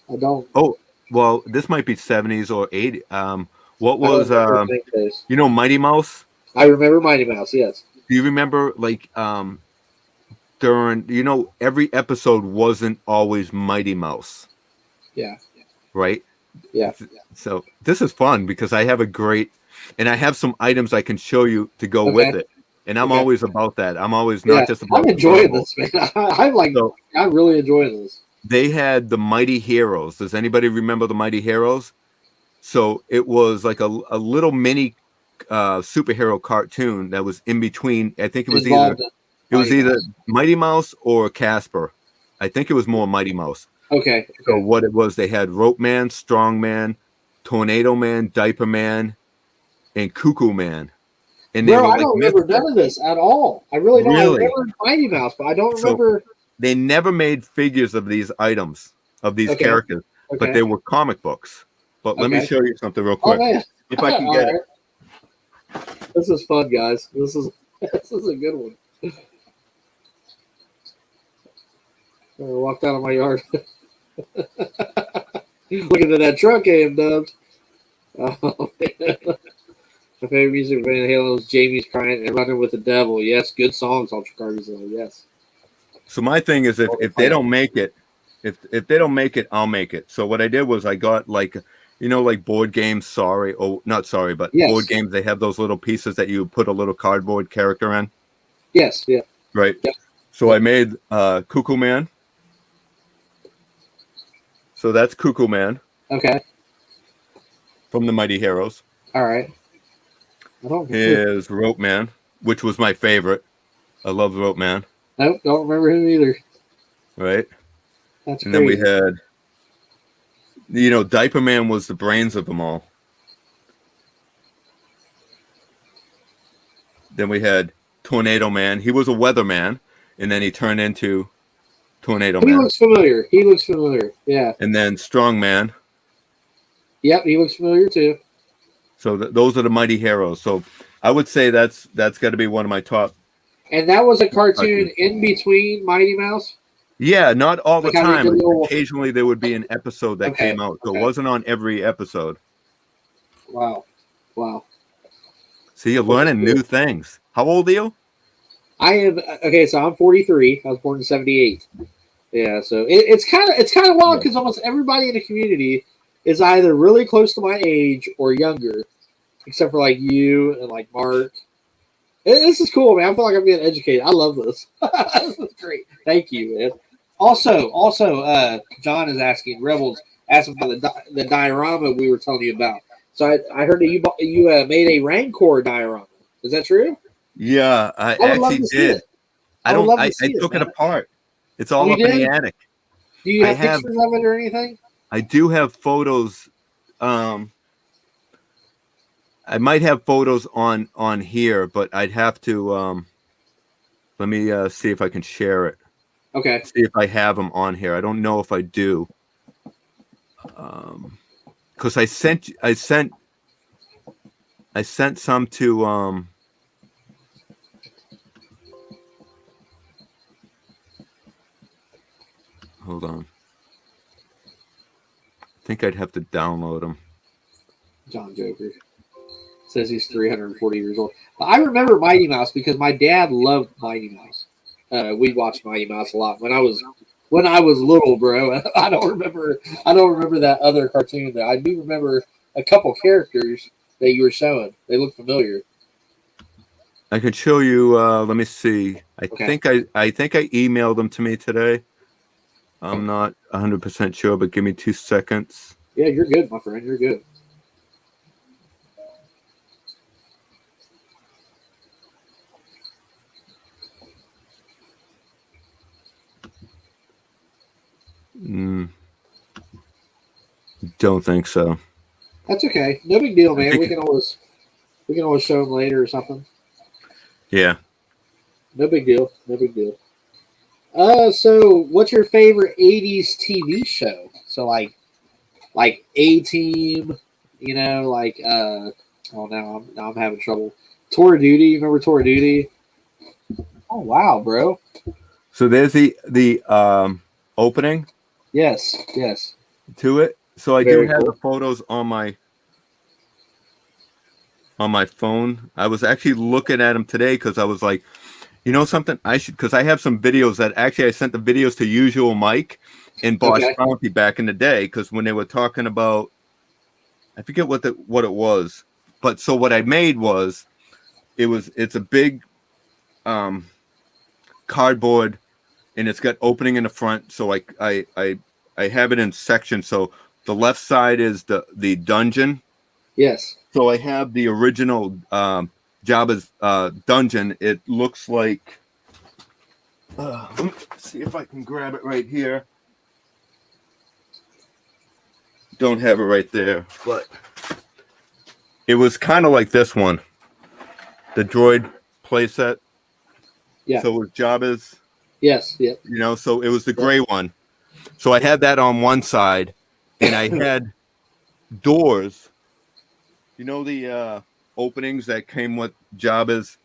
Oh, well, this might be 70s or 80s. What was Mighty Mouse? I remember Mighty Mouse, yes. Do you remember during, every episode wasn't always Mighty Mouse. Yeah. Right? Yeah. So this is fun because I have and I have some items I can show you to go with it. And I'm always about that. I'm always not just about. I'm enjoying this, man. I'm really enjoying this. They had the Mighty Heroes. Does anybody remember the Mighty Heroes? So it was like a little mini superhero cartoon that was in between. I think it was either Mighty Mouse or Casper. I think it was more Mighty Mouse. Okay. So what it was, they had Rope Man, Strong Man, Tornado Man, Diaper Man, and Cuckoo Man. And they I don't remember none of this at all. I really don't. I remember Mighty Mouse, but I don't remember. They never made figures of these items, of these characters, but they were comic books. But let me show you something real quick. If I can get it. This is fun, guys. This is a good one. I walked out of my yard. Looking at that truck, Dubs. Oh, man. My favorite music Van Halen was Jamie's Crying and Running with the Devil. Yes, good songs, Ultra Cargazilla. Yes. So my thing is, if they don't make it, if they don't make it, I'll make it. So what I did was I got like board games. Board games. They have those little pieces that you put a little cardboard character in. Yes. Yeah. Right. Yep. So I made Cuckoo Man. So that's Cuckoo Man. Okay. From the Mighty Heroes. All right. Here's Rope Man, which was my favorite. I love Rope Man. Nope, don't remember him either. Right. That's and crazy. Then we had, Diaper Man was the brains of them all. Then we had Tornado Man. He was a weatherman, and then he turned into Tornado Man. He looks familiar. Yeah. And then Strong Man. Yep, he looks familiar too. So those are the Mighty Heroes. So I would say that's got to be one of my top. And that was a cartoon in between Mighty Mouse? Yeah, not all the time. Occasionally there would be an episode that came out. So it wasn't on every episode. Wow. See, you're learning new things. How old are you? I am so I'm 43. I was born in 78. Yeah, so it's kind of wild because almost everybody in the community is either really close to my age or younger, except for like you and like Mark. This is cool, man. I feel like I'm getting educated. I love this. This is great. Thank you, man. Also, John is asking, Rebels asked about the diorama we were telling you about. So I heard that you made a Rancor diorama. Is that true? Yeah, I actually did. I took it apart. It's all up in the attic. Do you have pictures of it or anything? I do have photos. I might have photos on here, but I'd have to. Let me see if I can share it. Okay. See if I have them on here. I don't know if I do. Because I sent some to. Hold on. I think I'd have to download them. John Joker says he's 340 years old. I remember Mighty Mouse because my dad loved Mighty Mouse. We watched Mighty Mouse a lot when I was little, bro. I don't remember that other cartoon. That I do remember a couple characters that you were showing. They look familiar. I can show you. Let me see. I think I emailed them to me today. I'm not 100% sure, but give me 2 seconds. Yeah, you're good, my friend. You're good. Don't think so. That's okay. No big deal, man. We can always show them later or something. Yeah. No big deal. So what's your favorite 80s TV show? So like A-Team, now I'm having trouble. Tour of Duty, remember Tour of Duty? Oh wow, bro. So there's the opening. Yes. To it. So I do have the photos on my phone. I was actually looking at them today because I was like, You know something? I should, because I have some videos that actually I sent the videos to Usual Mike and Boss Bounty back in the day, because when they were talking about, I forget what it was, but so what I made was it's a big cardboard, and it's got opening in the front, so I have it in sections. So the left side is the dungeon. Yes. So I have the original Jabba's dungeon. It looks like, let me see if I can grab it right here. Don't have it right there, but it was kind of like this one, the droid playset. Yeah. So it was Jabba's. Yes. Yeah. You know, so it was the gray one. So I had that on one side, and I had doors. You know the openings that came with Jabba's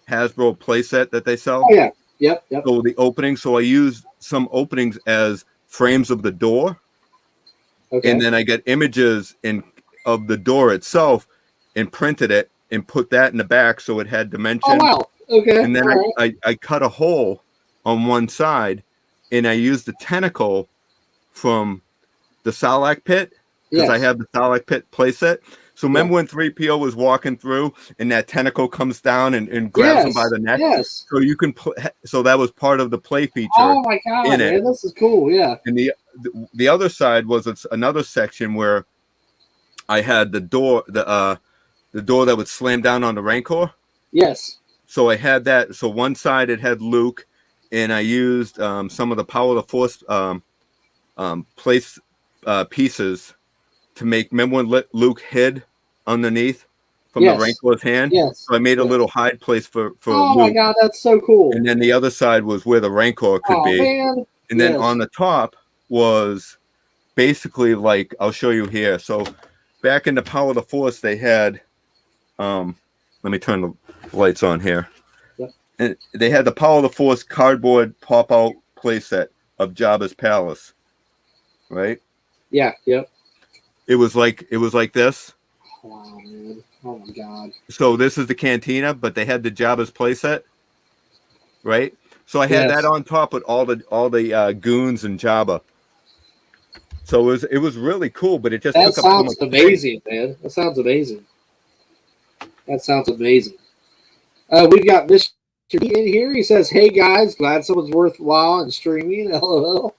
Hasbro playset that they sell? Oh, yeah. Yep. So the openings. So I used some openings as frames of the door. Okay. And then I got images of the door itself and printed it and put that in the back so it had dimension. Oh, wow. Okay. And then I cut a hole on one side, and I used the tentacle from the Sarlacc pit, because I have the Sarlacc pit playset. So remember when 3PO was walking through and that tentacle comes down and grabs him by the neck? Yes. So you can so that was part of the play feature. Oh my god, man, this is cool. Yeah. And the other side was another section where I had the door that would slam down on the Rancor. Yes. So I had that. So one side it had Luke, and I used some of the Power of the Force pieces to make. Remember when Luke hid underneath from the Rancor's hand? Yes. So I made a little hide place for Oh Luke. my god, that's so cool. And then the other side was where the Rancor could be. Man. And then on the top was basically like, I'll show you here. So back in the Power of the Force, they had, let me turn the lights on here. Yep. And they had the Power of the Force cardboard pop-out playset of Jabba's palace, right? Yeah. Yep. It was like this. Wow, man. Oh my god. So this is the cantina, but they had the Jabba's playset, right? So I had that on top with all the goons and Jabba. So it was really cool, but it just that took up so much sounds amazing, man. That sounds amazing. That sounds amazing. We've got Mr. D in here. He says, "Hey guys, glad someone's worthwhile and streaming." LOL.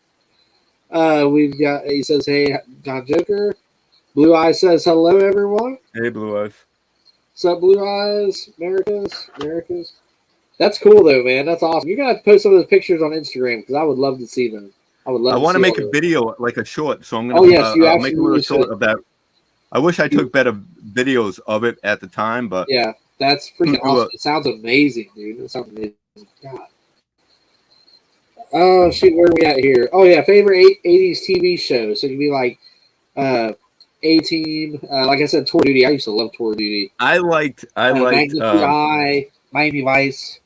He says, "Hey, John Joker." Blue Eyes says, "Hello, everyone." Hey, Blue Eyes. What's up, Blue Eyes? Americas. That's cool, though, man. That's awesome. You're going to have to post some of those pictures on Instagram, because I would love to see them. I want to make a video, like a short, so I'm going to make a little short of that. I wish I took better videos of it at the time, but... Yeah, that's freaking awesome. It sounds amazing, dude. It sounds amazing. God. Oh, shoot, where are we at here? Oh, yeah, favorite 80s TV show. So it could be like... A-Team, like I said, Tour Duty. I used to love Tour Duty. I liked Miami Vice.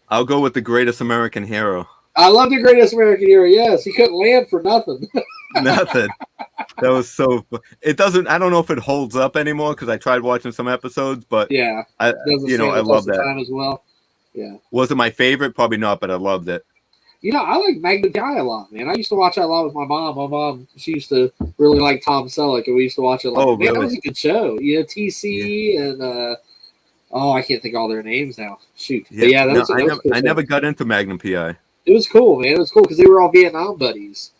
I'll go with The Greatest American Hero. I love The Greatest American Hero. Yes, he couldn't land for nothing. Nothing. That was so. It doesn't. I don't know if it holds up anymore because I tried watching some episodes, but yeah, I love that time as well. Yeah, was it my favorite? Probably not, but I loved it. You know, I like Magnum PI a lot, man. I used to watch that a lot with my mom. My mom, she used to really like Tom Selleck, and we used to watch it a lot. Oh, man, really? That was a good show. You know, TC and I can't think of all their names now. Shoot. Yeah, that was I never got into Magnum PI. It was cool, man. It was cool because they were all Vietnam buddies.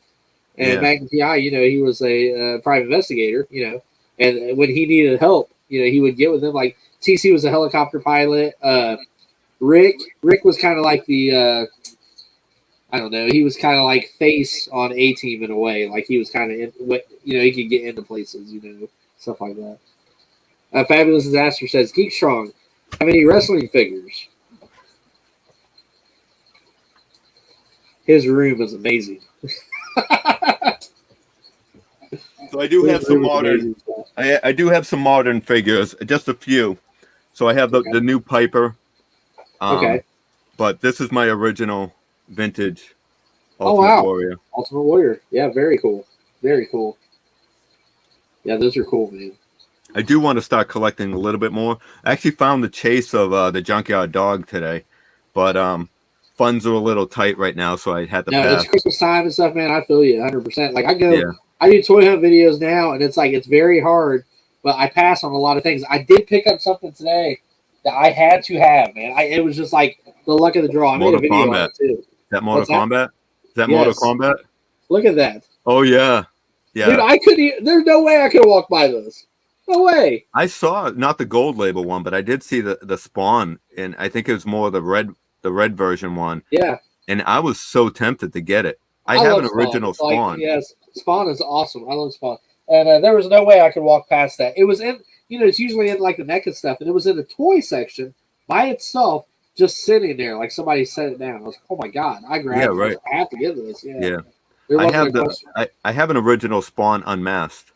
And Magnum PI, you know, he was a private investigator, you know, and when he needed help, you know, he would get with them. Like TC was a helicopter pilot. Rick was kind of like the I don't know. He was kind of like face on A-Team in a way. Like he was kind of, you know, he could get into places, you know, stuff like that. Fabulous Disaster says, Geek Strong, how many wrestling figures? His room is amazing. So I do have some modern. I do have some modern figures, just a few. So I have the new Piper. Okay. But this is my original vintage Ultimate Warrior. Ultimate Warrior. Yeah, very cool. Very cool. Yeah, those are cool, man. I do want to start collecting a little bit more. I actually found the chase of the Junkyard Dog today. but funds are a little tight right now, so I had to No, pass. it's Christmas time and stuff, man. I feel you 100%. Like I Yeah. do toy hunt videos now, and it's like it's very hard, but I pass on a lot of things. I did pick up something today that I had to have, man. It was just like the luck of the draw. I made a video on it too. Is that Mortal Kombat? Is that Yes. Mortal Kombat? Look at that. Oh yeah, yeah. Dude, I couldn't. There's no way I could walk by this. No way. I saw not the gold label one, but I did see the Spawn, and I think it was more the red version one. Yeah. And I was so tempted to get it. I have an original Spawn. Like, yes, Spawn is awesome. I love Spawn. And there was no way I could walk past that. It was in, it's usually in like the neck and stuff, and it was in the toy section by itself, just sitting there, like somebody set it down. I was like, oh my god! I grabbed it. Right. I have to get this. Yeah. I have an original Spawn unmasked.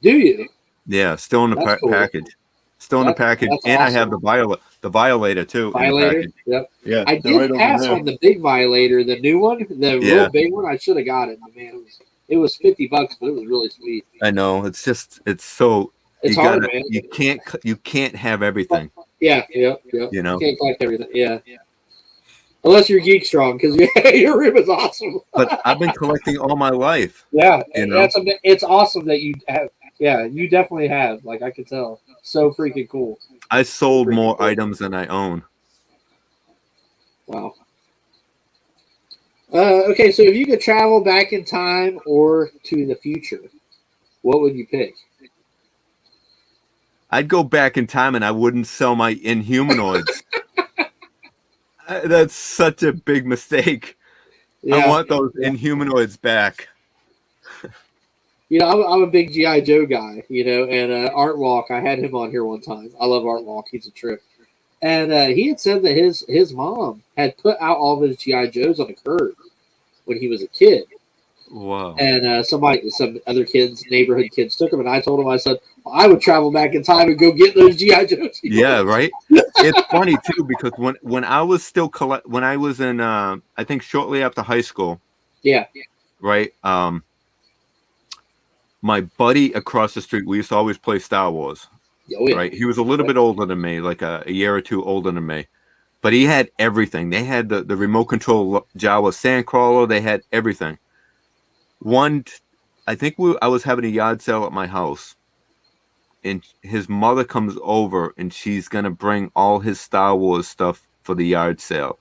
Do you? Yeah, still in the Cool. package. Still in the package, and awesome. I have the Violator too. Violator, yep. Yeah, I did pass on the big Violator, the new one, the real big one. I should have got it, man. It was $50, but it was really sweet. I know. It's hard, man. You can't have everything. Yeah. You can't collect everything. Yeah. Unless you're geek strong, because your room is awesome. But I've been collecting all my life. Yeah, it's awesome that you have. Yeah, you definitely have. Like I could tell. So freaking cool. I sold more items than I own. Wow. Okay, so if you could travel back in time or to the future, what would you pick? I'd go back in time and I wouldn't sell my Inhumanoids. That's such a big mistake. Yeah. I want those Inhumanoids back. I'm a big G.I. Joe guy, and Art Walk, I had him on here one time. I love Art Walk. He's a trip. And he had said that his mom had put out all of his G.I. Joes on the curb when he was a kid. Wow. And some other kids, neighborhood kids, took them, and I told him, I said, well, I would travel back in time and go get those G.I. Joes. Yeah, right? It's funny, too, because when I was still when I was in, I think shortly after high school. Yeah. Right? My buddy across the street, we used to always play Star Wars. Oh, yeah. Right? He was a little bit older than me, like a year or two older than me. But he had everything. They had the remote control Jawa Sandcrawler. They had everything. I think I was having a yard sale at my house. And his mother comes over and she's going to bring all his Star Wars stuff for the yard sale.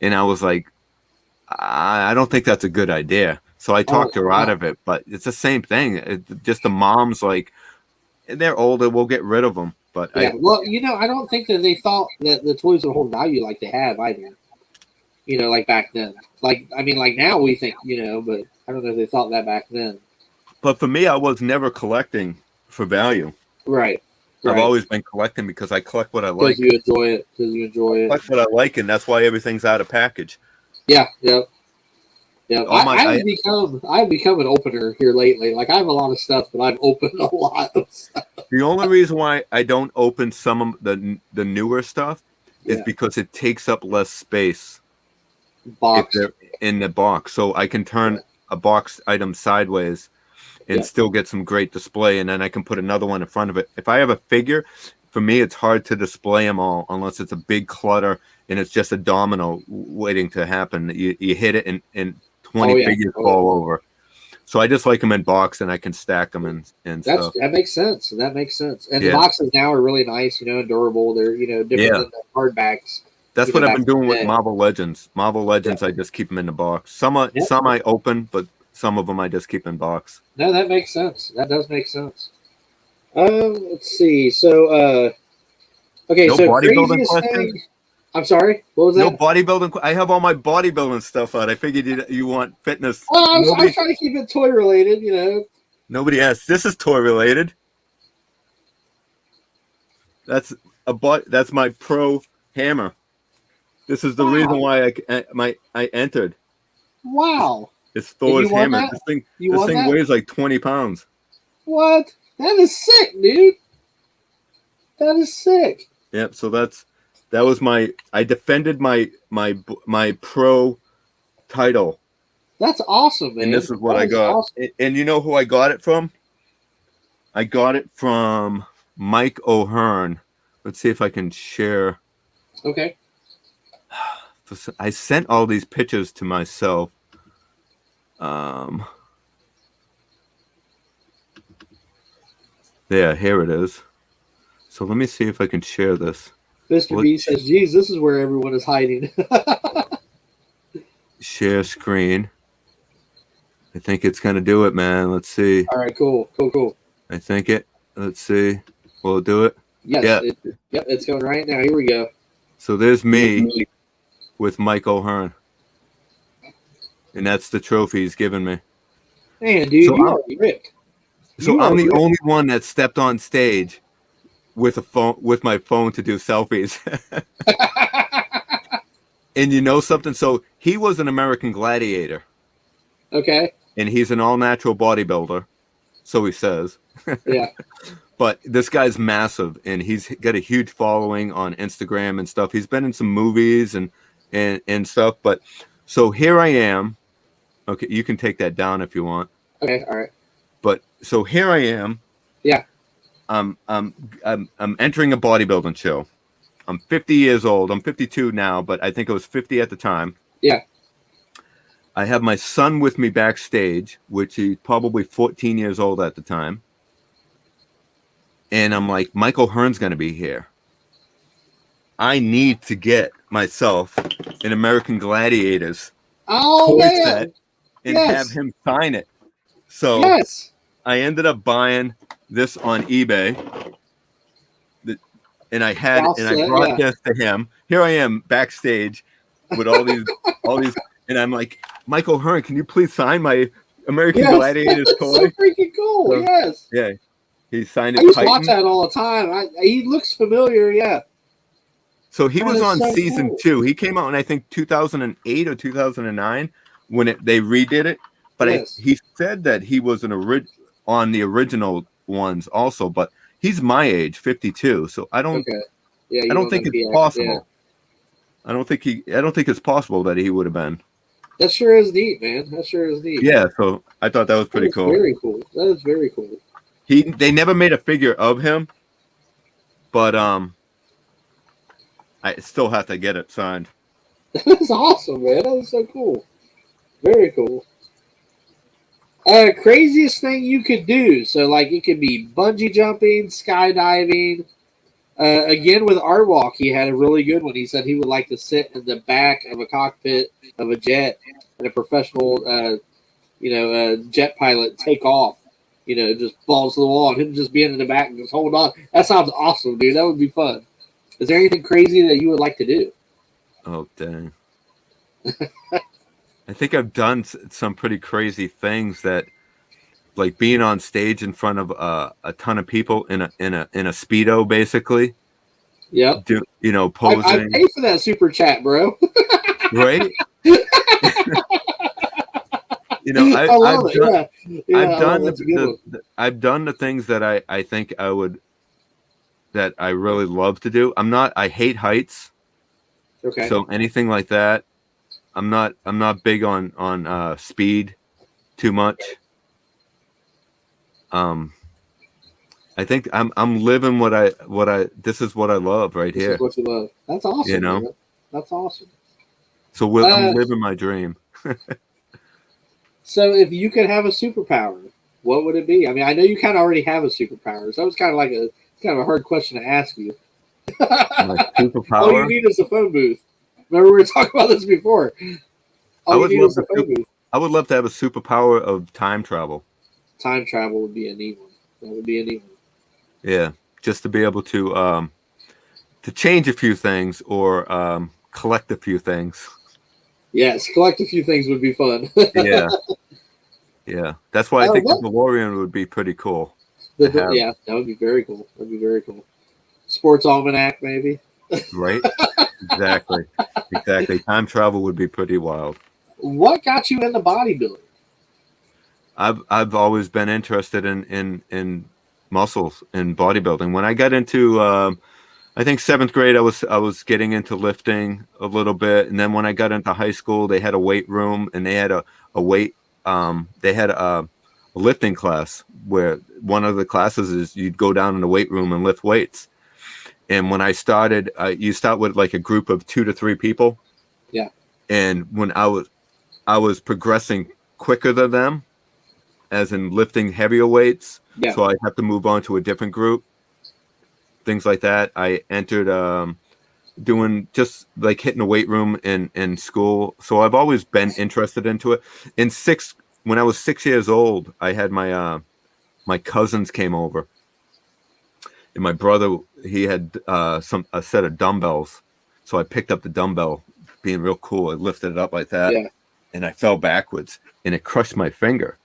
And I was like, I don't think that's a good idea. So I talked her out of it, but it's the same thing. Just the mom's like, they're older, we'll get rid of them. But yeah, I don't think that they thought that the toys would hold value like they have either. Like back then. Like now we think, but I don't know if they thought that back then. But for me, I was never collecting for value. Right. I've always been collecting because I collect what I like. Because you enjoy it. I collect what I like, and that's why everything's out of package. Yeah. I've become an opener here lately. Like I have a lot of stuff, but I've opened a lot of stuff. The only reason why I don't open some of the newer stuff is because it takes up less space. If they're in the box, so I can turn a box item sideways and still get some great display, and then I can put another one in front of it. If I have a figure, for me, it's hard to display them all unless it's a big clutter and it's just a domino waiting to happen. You hit it and 20 figures fall over. So I just like them in box, and I can stack them and stuff. That makes sense. And the boxes now are really nice, and durable. They're different than the hardbacks. That's what I've been doing with Marvel Legends. Marvel Legends, I just keep them in the box. Some I open, but some of them I just keep in box. No, that makes sense. That does make sense. Let's see. So, okay. No bodybuilding questions? I'm sorry. What was that? No bodybuilding. I have all my bodybuilding stuff out. I figured you want fitness. Oh, I was trying to keep it toy related. Nobody asked. This is toy related. That's my pro hammer. This is the reason why I entered. Wow. It's Thor's hammer. This thing weighs like 20 pounds. What? That is sick, dude. That is sick. Yep. So that was I defended my pro title. That's awesome, man. And this is what I got. Awesome. And you know who I got it from? I got it from Mike O'Hearn. Let's see if I can share. Okay. I sent all these pictures to myself. Yeah, here it is. So let me see if I can share this. Mr. B says, geez, this is where everyone is hiding. Share screen. I think it's going to do it, man. Let's see. All right, cool. I think it. Let's see. Will it do it? Yes. Yeah. It's going right now. Here we go. So there's me with Mike O'Hearn. And that's the trophy he's given me. Man, dude, you are ripped. So I'm the only one that stepped on stage with my phone to do selfies. And you know something? So he was an American Gladiator. Okay. And he's an all-natural bodybuilder. So he says. Yeah. But this guy's massive, and he's got a huge following on Instagram and stuff. He's been in some movies and stuff. But so here I am. Okay, you can take that down if you want. Okay, all right. But so here I am. Yeah. I'm entering a bodybuilding show. I'm 50 years old. I'm 52 now, but I think I was 50 at the time. Yeah. I have my son with me backstage, which he's probably 14 years old at the time. And I'm like, Michael Hearn's going to be here. I need to get myself an American Gladiators toy set and have him sign it. So I ended up buying this on eBay. And I brought this to him. Here I am backstage with all these, and I'm like, Michael Hearn, can you please sign my American Gladiators toy? So freaking cool. So, yes. Yeah. He signed it. I used to watch that all the time. He looks familiar. Yeah. So he was on season 2. He came out in I think 2008 or 2009 when they redid it. But he said that he was on the original ones also. But he's my age, 52. So I don't. Okay. Yeah. I don't think it's possible. Yeah. I don't think it's possible that he would have been. That sure is neat, man. That sure is neat. Yeah. So I thought that was pretty cool. Very cool. That is very cool. They never made a figure of him, but I still have to get it signed. That's awesome, man. That is so cool. Very cool. Craziest thing you could do. So, like, it could be bungee jumping, skydiving. Again, with Artwalk, he had a really good one. He said he would like to sit in the back of a cockpit of a jet and a professional, jet pilot take off. Just falls to the wall and him just being in the back and just hold on. That sounds awesome, dude. That would be fun. Is there anything crazy that you would like to do? Oh, dang. I think I've done some pretty crazy things that, like being on stage in front of a ton of people in a Speedo, basically. Yep. Posing. I pay for that super chat, bro. Right? I've done the things that I think that I really love to do. I hate heights. Okay. So anything like that, I'm not big on speed too much. I think I'm living this is what I love right here. This is what you love. That's awesome. Man. That's awesome. So I'm living my dream. So if you could have a superpower, what would it be? I mean, I know you kind of already have a superpower, so it's kind of a hard question to ask you. Like superpower? All you need is a phone booth. Remember we were talking about this before. I would love to have a superpower of time travel. Time travel would be a neat one. That would be a neat one. Yeah, just to be able to change a few things or collect a few things. Yes, collect a few things would be fun. Yeah. That's why I think the DeLorean would be pretty cool. Yeah, that would be very cool. That'd be very cool. Sports almanac, maybe. Right? Exactly. Time travel would be pretty wild. What got you into bodybuilding? I've always been interested in muscles and bodybuilding. When I got into I think 7th grade, I was getting into lifting a little bit, and then when I got into high school, they had a weight room and they had a lifting class where one of the classes is you'd go down in the weight room and lift weights. And when I started, you start with like a group of 2 to 3 people, Yeah. And when I was progressing quicker than them, as in lifting heavier weights. Yeah. So I have to move on to a different group. Things like that. I entered doing just like hitting the weight room in school. So I've always been interested into it. When I was 6 years old, I had my cousins came over, and my brother, he had a set of dumbbells. So I picked up the dumbbell, being real cool. I lifted it up like that, and I fell backwards, and it crushed my finger.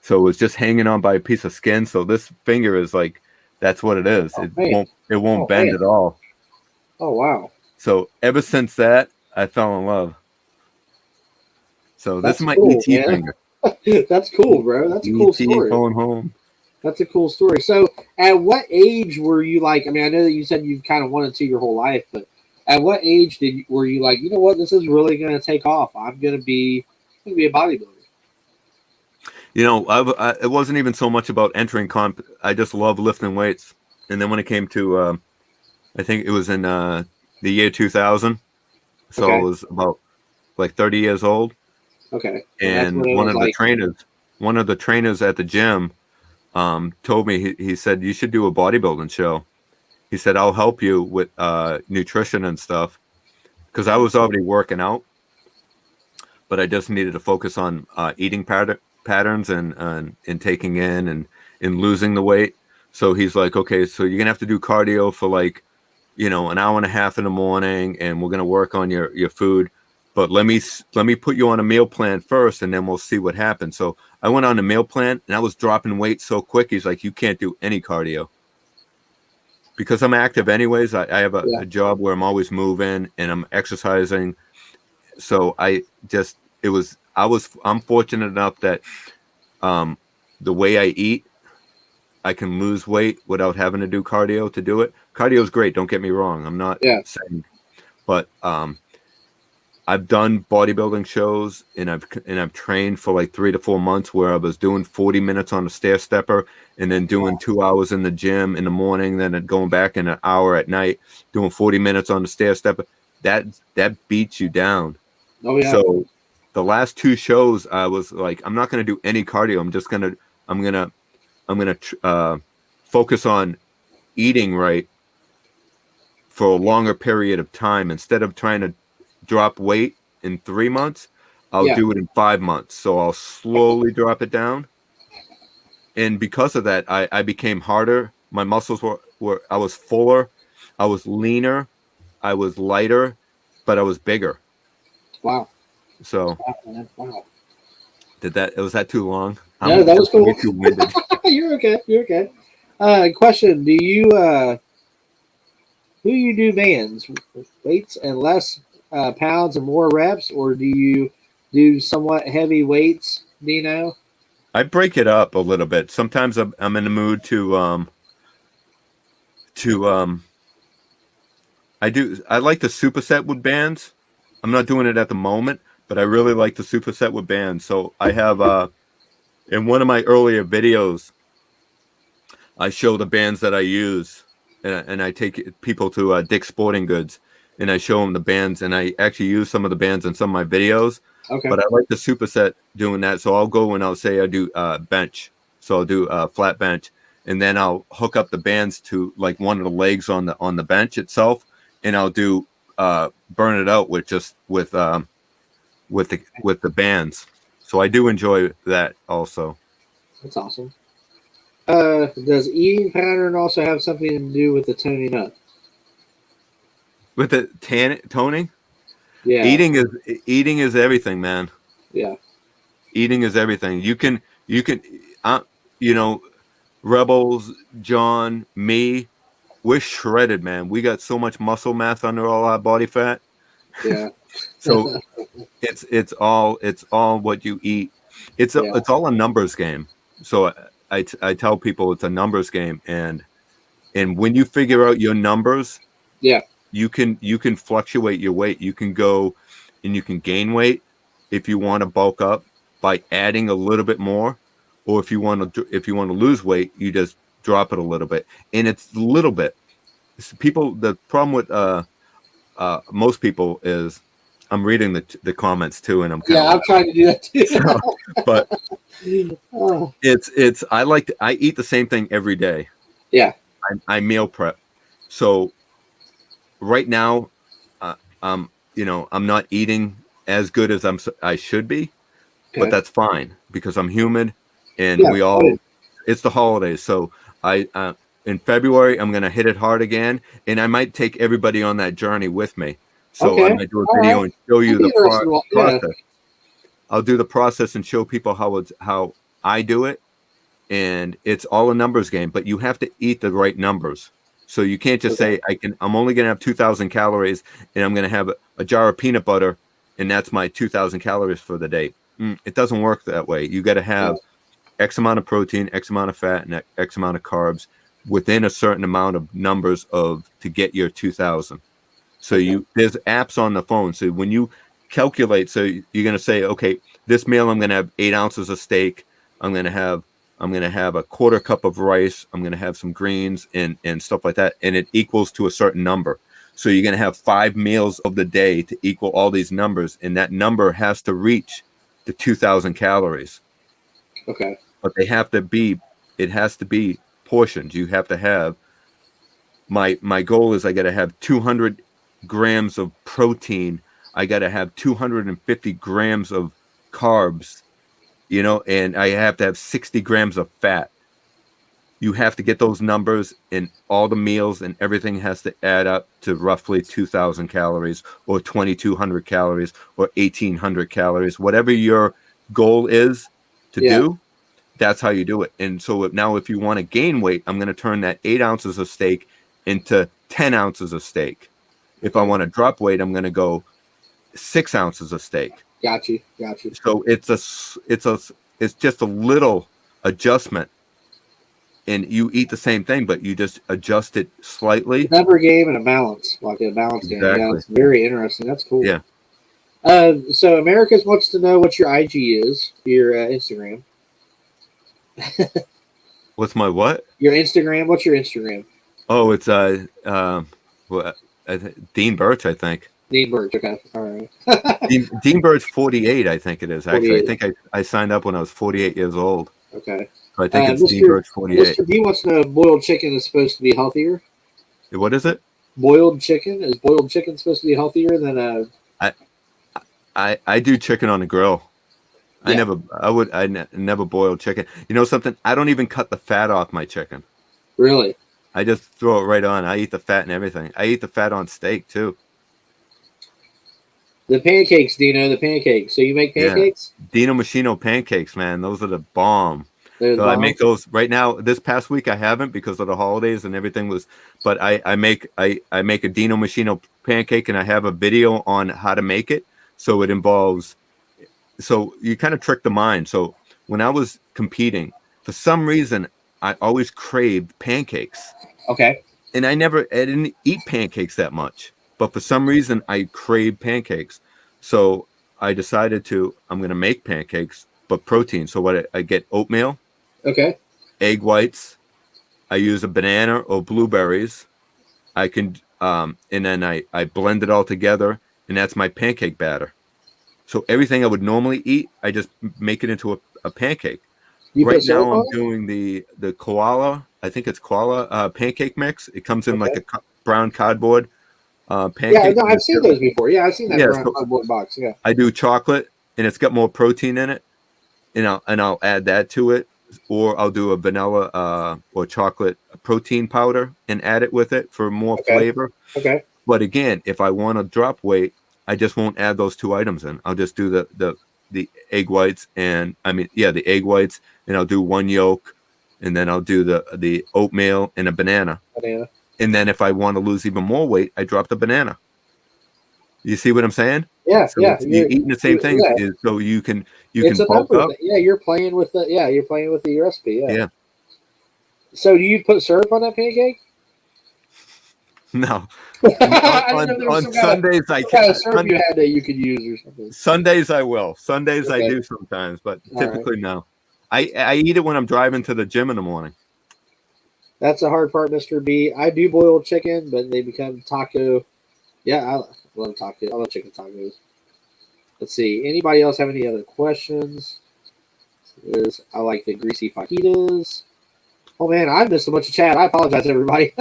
So it was just hanging on by a piece of skin. So this finger is like, that's what it is. It won't bend at all. Oh, wow. So ever since that, I fell in love. So this is my cool, ET finger. That's cool, bro. That's a cool story. Phone home. That's a cool story. So at what age were you like, I mean, I know that you said you've kind of wanted to your whole life, but at what age were you like, you know what, this is really going to take off. I'm going to be a bodybuilder. You know, it wasn't even so much about entering comp. I just love lifting weights. And then when it came to, I think it was in the year 2000. So I was about like 30 years old. Okay. And one of the trainers at the gym told me, he said, you should do a bodybuilding show. He said, I'll help you with nutrition and stuff. Because I was already working out, but I just needed to focus on eating patterns and taking in and losing the weight. So he's like, okay, so you're gonna have to do cardio for like, an hour and a half in the morning, and we're gonna work on your food. But let me put you on a meal plan first, and then we'll see what happens. So I went on a meal plan, and I was dropping weight so quick. He's like, you can't do any cardio. Because I'm active anyways. I have a job where I'm always moving and I'm exercising. So I'm fortunate enough that the way I eat, I can lose weight without having to do cardio to do it. Cardio is great. Don't get me wrong. I'm not saying, but I've done bodybuilding shows, and I've trained for like 3 to 4 months where I was doing 40 minutes on a stair stepper, and then doing 2 hours in the gym in the morning, then going back in an hour at night, doing 40 minutes on the stair stepper. That beats you down. Oh yeah. So the last 2 shows, I was like, I'm not going to do any cardio. I'm gonna focus on eating right for a longer period of time. Instead of trying to drop weight in 3 months, I'll do it in 5 months. So I'll slowly drop it down. And because of that, I became harder. My muscles were I was fuller, I was leaner, I was lighter, but I was bigger. Wow. So wow. Was that too long? No, that was cool. Too winded. You're okay. Question: do you do bands, weights and less pounds and more reps, or do you do somewhat heavy weights? Do you know? I break it up a little bit. Sometimes I'm in the mood to I like the superset with bands. I'm not doing it at the moment, but I really like the superset with bands. So I have in one of my earlier videos, I show the bands that I use, and I take people to Dick's Sporting Goods, and I show them the bands, and I actually use some of the bands in some of my videos. Okay. But I like the superset doing that. So I'll go and I'll say I do bench. So I'll do flat bench, and then I'll hook up the bands to like one of the legs on the bench itself, and I'll do burn it out with the bands. So I do enjoy that also. That's awesome. Does eating pattern also have something to do with the toning up? With the toning? Yeah. Eating is everything, man. Yeah. Eating is everything. You can Rebels, John, me, we're shredded, man. We got so much muscle mass under all our body fat. Yeah. So it's all what you eat. It's all a numbers game. So I tell people it's a numbers game, and when you figure out your numbers, you can fluctuate your weight. You can go and you can gain weight if you want to bulk up by adding a little bit more, or if you want to lose weight, you just drop it a little bit. And it's a little bit. The problem with most people is I'm reading the comments too, and I'm I'm trying to do that too. But it's I eat the same thing every day. Yeah, I meal prep. So right now, I'm not eating as good as I should be, but that's fine because I'm human, and it's the holidays. So in February I'm gonna hit it hard again, and I might take everybody on that journey with me. So I might do a video and show you the process. I'll do the process and show people how I do it, and it's all a numbers game. But you have to eat the right numbers. So you can't just say I'm only gonna have 2,000 calories, and I'm gonna have a jar of peanut butter, and that's my 2,000 calories for the day. It doesn't work that way. You got to have X amount of protein, X amount of fat, and X amount of carbs within a certain amount of numbers to get your 2,000. So there's apps on the phone. So when you calculate, so you're going to say, okay, this meal, I'm going to have 8 ounces of steak. I'm going to have a quarter cup of rice. I'm going to have some greens and stuff like that. And it equals to a certain number. So you're going to have 5 meals of the day to equal all these numbers. And that number has to reach the 2,000 calories. Okay. But it has to be portioned. You have to have, my goal is I got to have 200 grams of protein. I got to have 250 grams of carbs, and I have to have 60 grams of fat. You have to get those numbers in all the meals, and everything has to add up to roughly 2,000 calories or 2,200 calories or 1,800 calories, whatever your goal is to do. That's how you do it. And so now if you want to gain weight, I'm going to turn that 8 ounces of steak into 10 ounces of steak. If I want to drop weight, I'm going to go 6 ounces of steak. Got you. So it's just a little adjustment, and you eat the same thing, but you just adjust it slightly. Number game and a balance, like a balance game. Yeah, it's very interesting. That's cool. Yeah. So Americus wants to know what your IG is, your Instagram. What's my what? Your Instagram. What's your Instagram? Oh, it's Dean Birch, I think. Dean Birch. Okay. All right. Dean Birch 48, I think it is. Actually, 48. I think I signed up when I was 48 years old. Okay. So I think it's Dean Birch 48. Mr. D wants to know if boiled chicken is supposed to be healthier. What is it? Boiled chicken. Is boiled chicken supposed to be healthier than I do chicken on the grill. Yeah. I never boil chicken. You know something? I don't even cut the fat off my chicken. Really? I just throw it right on. I eat the fat and everything. I eat the fat on steak too. The pancakes, Dino. The pancakes. So you make pancakes? Yeah. Dino Machino pancakes, man. Those are the bomb. I make those right now. This past week I haven't because of the holidays and everything but I make a Dino Machino pancake, and I have a video on how to make it. So it involves, so you kind of trick the mind. So when I was competing, for some reason, I always craved pancakes. Okay. And I didn't eat pancakes that much, but for some reason I craved pancakes. So I decided I'm going to make pancakes, but protein. So I get oatmeal. Okay. Egg whites. I use a banana or blueberries. I can, and then I blend it all together, and that's my pancake batter. So everything I would normally eat, I just make it into a pancake. Right now I'm doing the koala, I think it's koala pancake mix. It comes in like a brown cardboard pancake. Yeah, no, I've seen those before. Yeah, I've seen that brown cardboard box. Yeah. I do chocolate, and it's got more protein in it, and I'll add that to it, or I'll do a vanilla or chocolate protein powder and add it with it for more flavor. Okay. But again, if I want to drop weight, I just won't add those 2 items in. I'll just do the egg whites the egg whites, and I'll do 1 yolk, and then I'll do the oatmeal and a banana. And then if I want to lose even more weight, I drop the banana. You see what I'm saying? Yeah, so yeah. You're eating the same thing, so you can bulk up. Yeah, you're playing with the recipe. Yeah. So do you put syrup on that pancake? No. on Sundays I can. Syrup you had that you could use or something. Sundays I will. Sundays I do sometimes, but typically no. I eat it when I'm driving to the gym in the morning. That's the hard part, Mr. B. I do boiled chicken, but they become taco. Yeah, I love taco. I love chicken tacos. Let's see. Anybody else have any other questions? I like the greasy fajitas. Oh man, I missed a bunch of chat. I apologize, everybody.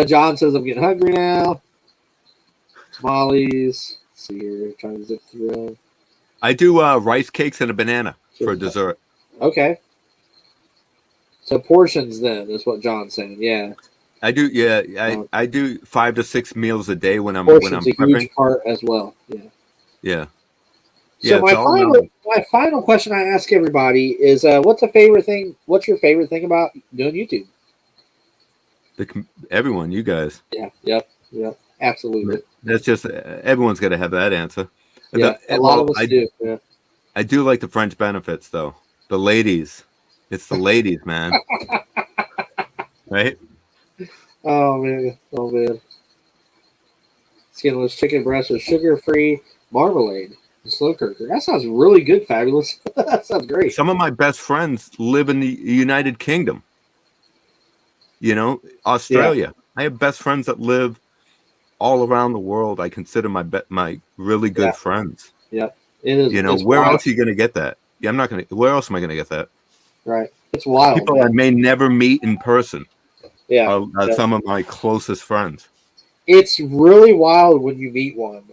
John says I'm getting hungry now. Tamales. Let's see here, trying to zip through. I do rice cakes and a banana for dessert. Okay. So portions then is what John's saying. Yeah. I do. Yeah, I do 5 to 6 meals a day when I'm portions a prepping. Huge part as well. Yeah. Yeah. So my final question I ask everybody is, what's your favorite thing about doing YouTube? Everyone, you guys. Yeah. Yep. Absolutely. That's just everyone's got to have that answer. Yeah, a lot of us do. Yeah. I do like the French benefits though. The ladies, it's the ladies, man. Right? Oh man. Skinless chicken breast with sugar-free marmalade. Slow cooker. That sounds really good, Fabulous. That sounds great. Some of my best friends live in the United Kingdom. Australia. Yeah. I have best friends that live all around the world. I consider my really good friends. Yeah, it is. Where else are you going to get that? Yeah, I'm not going to. Where else am I going to get that? Right. It's wild. People I may never meet in person. Yeah. Some of my closest friends. It's really wild when you meet one.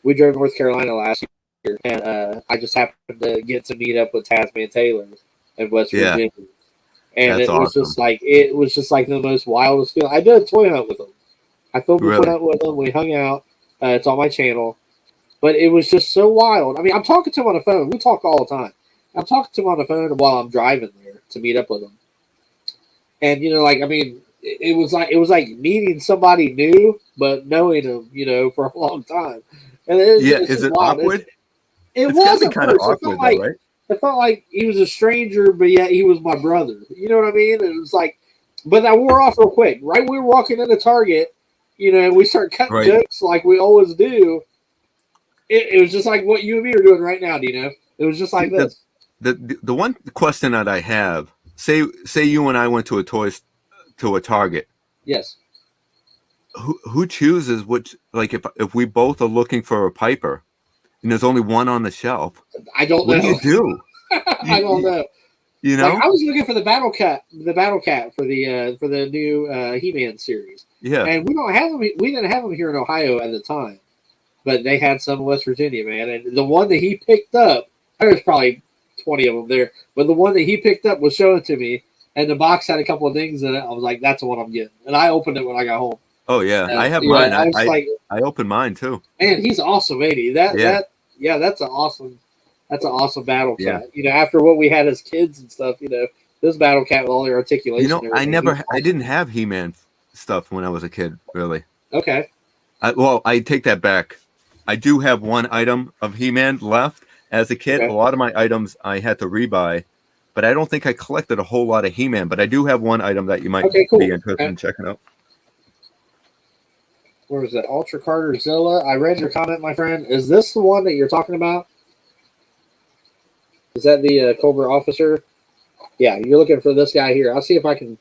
We drove North Carolina last year, and I just happened to get to meet up with Tasman Taylor in West Virginia. And it was just like the most wildest feeling. I did a toy hunt with him. I filmed a toy hunt with him. We hung out. It's on my channel. But it was just so wild. I mean, I'm talking to him on the phone. We talk all the time. I'm talking to him on the phone while I'm driving there to meet up with him. And it was like meeting somebody new, but knowing him, for a long time. And is it awkward? It was kind of awkward, right? It felt like he was a stranger, but yet he was my brother. You know what I mean? And it was like, but I wore off real quick. Right, we were walking into Target, and we start cutting jokes like we always do. It was just like what you and me are doing right now, Dino. It was just like this. The one question that I have, say you and I went to a Target. Yes. Who chooses which? Like if we both are looking for a Piper, and there's only one on the shelf, I don't know. What do you do? I don't know. Like, I was looking for the Battle Cat for the new He-Man series. Yeah, and we didn't have them here in Ohio at the time, but they had some in West Virginia, man. And the one that he picked up, there's probably 20 of them there, but the one that he picked up was showing to me, and the box had a couple of things in it. I was like, "That's the one I'm getting," and I opened it when I got home. Oh yeah, I have mine. I opened mine too. Man, he's awesome, ain't he? That's an awesome Battle Cat. Yeah. After what we had as kids and stuff, this Battle Cat with all their articulation. I didn't have He-Man stuff when I was a kid, really. Okay. I take that back. I do have one item of He-Man left as a kid. Okay. A lot of my items I had to rebuy, but I don't think I collected a whole lot of He-Man. But I do have one item that you might be interested in checking out. Where was that? Ultra Carter Zilla. I read your comment, my friend. Is this the one that you're talking about? Is that the Cobra officer? Yeah, you're looking for this guy here. I'll see if I can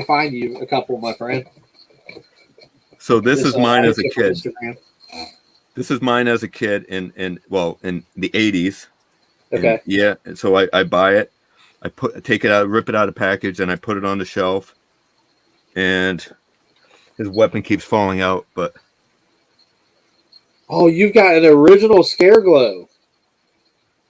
find you a couple, my friend. So this is mine as a kid. This is mine as a kid in the 80s. Okay. And so I buy it. I take it out, rip it out of the package, and I put it on the shelf. And his weapon keeps falling out, but oh, you've got an original Scareglow.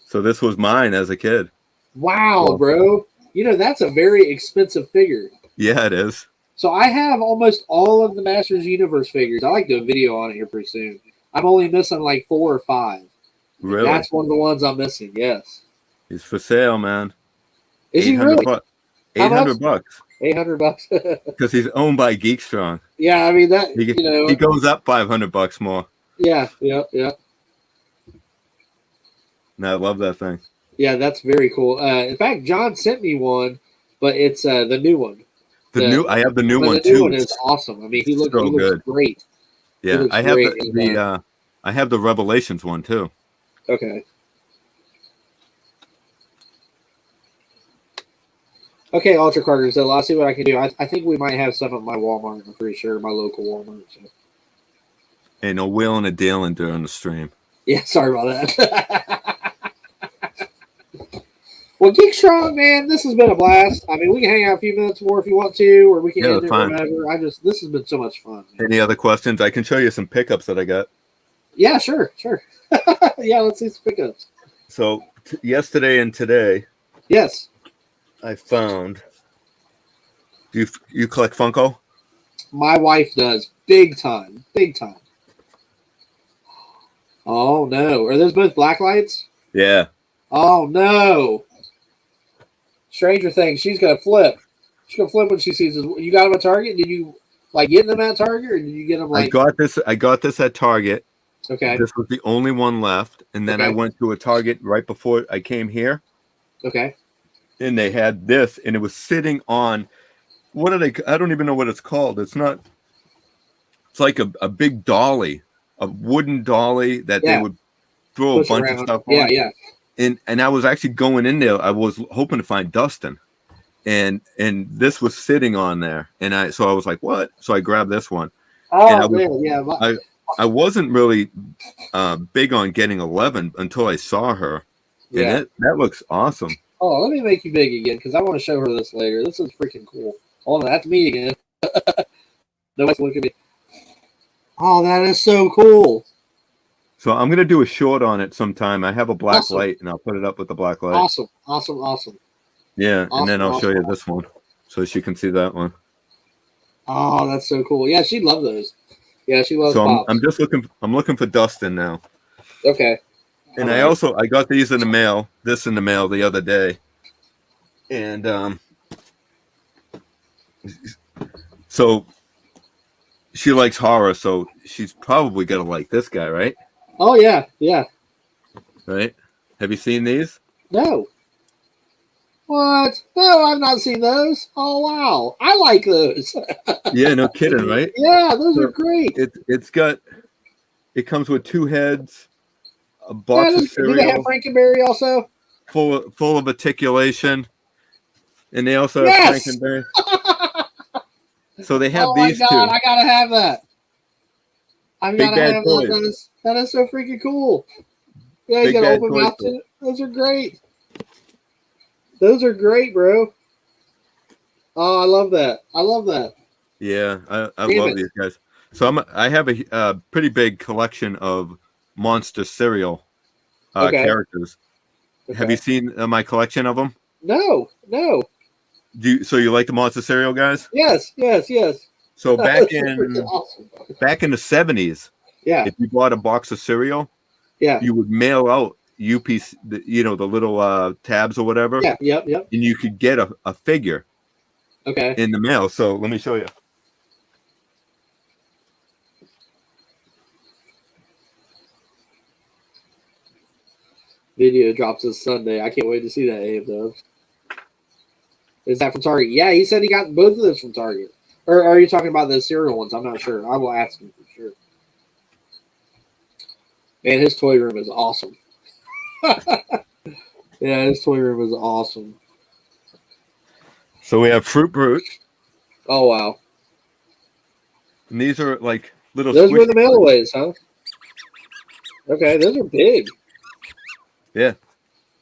So this was mine as a kid. Wow, bro. That's a very expensive figure. Yeah, it is. So I have almost all of the Masters Universe figures. I like to do a video on it here pretty soon. I'm only missing like 4 or 5. Really? That's one of the ones I'm missing, yes. He's for sale, man. Is he really? $800. $800 because he's owned by Geek Strong. Yeah, I mean that he goes up $500 more. Yeah. No, I love that thing. Yeah, that's very cool. In fact, John sent me one, but it's the new one. I have the new one too. The new one is awesome. I mean, he looks great. Yeah, I have the Revelations one too. Okay. Okay, Ultra Carter. So I'll see what I can do. I think we might have some at my Walmart. I'm pretty sure my local Walmart. So. Ain't no wheeling and dealing during the stream. Yeah, sorry about that. Well, Geek Strong, man, this has been a blast. I mean, we can hang out a few minutes more if you want to, or we can end it whatever. This has been so much fun. Man. Any other questions? I can show you some pickups that I got. Yeah, sure. Yeah, let's see some pickups. So yesterday and today, yes, I found. Do you collect Funko? My wife does, big time. Oh no, are those both black lights? Yeah. Oh no. Stranger Things, she's gonna flip. She's gonna flip when she sees this. You got them at Target? Did you like get them at Target, or did you get them like? I got this at Target. Okay. This was the only one left, and then I went to a Target right before I came here. Okay. And they had this, and it was sitting on. What are they? I don't even know what it's called. It's not. It's like a big dolly, a wooden dolly that they would throw a bunch of stuff on. Yeah. And I was actually going in there. I was hoping to find Dustin, and this was sitting on there, and I was like, what? So I grabbed this one. Oh man, I wasn't really big on getting 11 until I saw her. Yeah, and that looks awesome. Oh, let me make you big again because I want to show her this later. This is freaking cool. Hold on, that's me again. Nobody's looking at me. Oh, that is so cool. So I'm gonna do a short on it sometime. I have a black light, and I'll put it up with the black light. Awesome. Yeah, and then I'll show you this one, so she can see that one. Oh, that's so cool. Yeah, she'd love those. Yeah, she loves. So I'm just looking. I'm looking for Dustin now. Okay. And I got these in the mail. This in the mail the other day, and so she likes horror, so she's probably gonna like this guy, right? Oh yeah. Right? Have you seen these? No. What? No, I've not seen those. Oh wow, I like those. Yeah, no kidding, right? Yeah, those are great. It comes with 2 heads, a box of cereal. Do they have Frankenberry also? Full of articulation, and they also have Frankenberry. So they have these two. I gotta have that. I gotta have that. That is so freaking cool. Yeah, you gotta open mouth to it. Those are great. Those are great, bro. Oh, I love that. Yeah, I love these guys. So I have a pretty big collection of monster cereal characters. Okay. Have you seen my collection of them? No. So you like the monster cereal guys? Yes. So back in the 70s, if you bought a box of cereal, you would mail out UPC, the little tabs or whatever. Yep. And you could get a figure. Okay. In the mail. So let me show you. Video drops this Sunday. I can't wait to see that, Abe, though. Is that from Target? Yeah, he said he got both of those from Target. Or are you talking about the cereal ones? I'm not sure. I will ask him for sure. Man, his toy room is awesome. Yeah, his toy room is awesome. So we have Fruit Brute. Oh, wow. And these are like little. Those were the mailaways, huh? Okay, those are big. Yeah.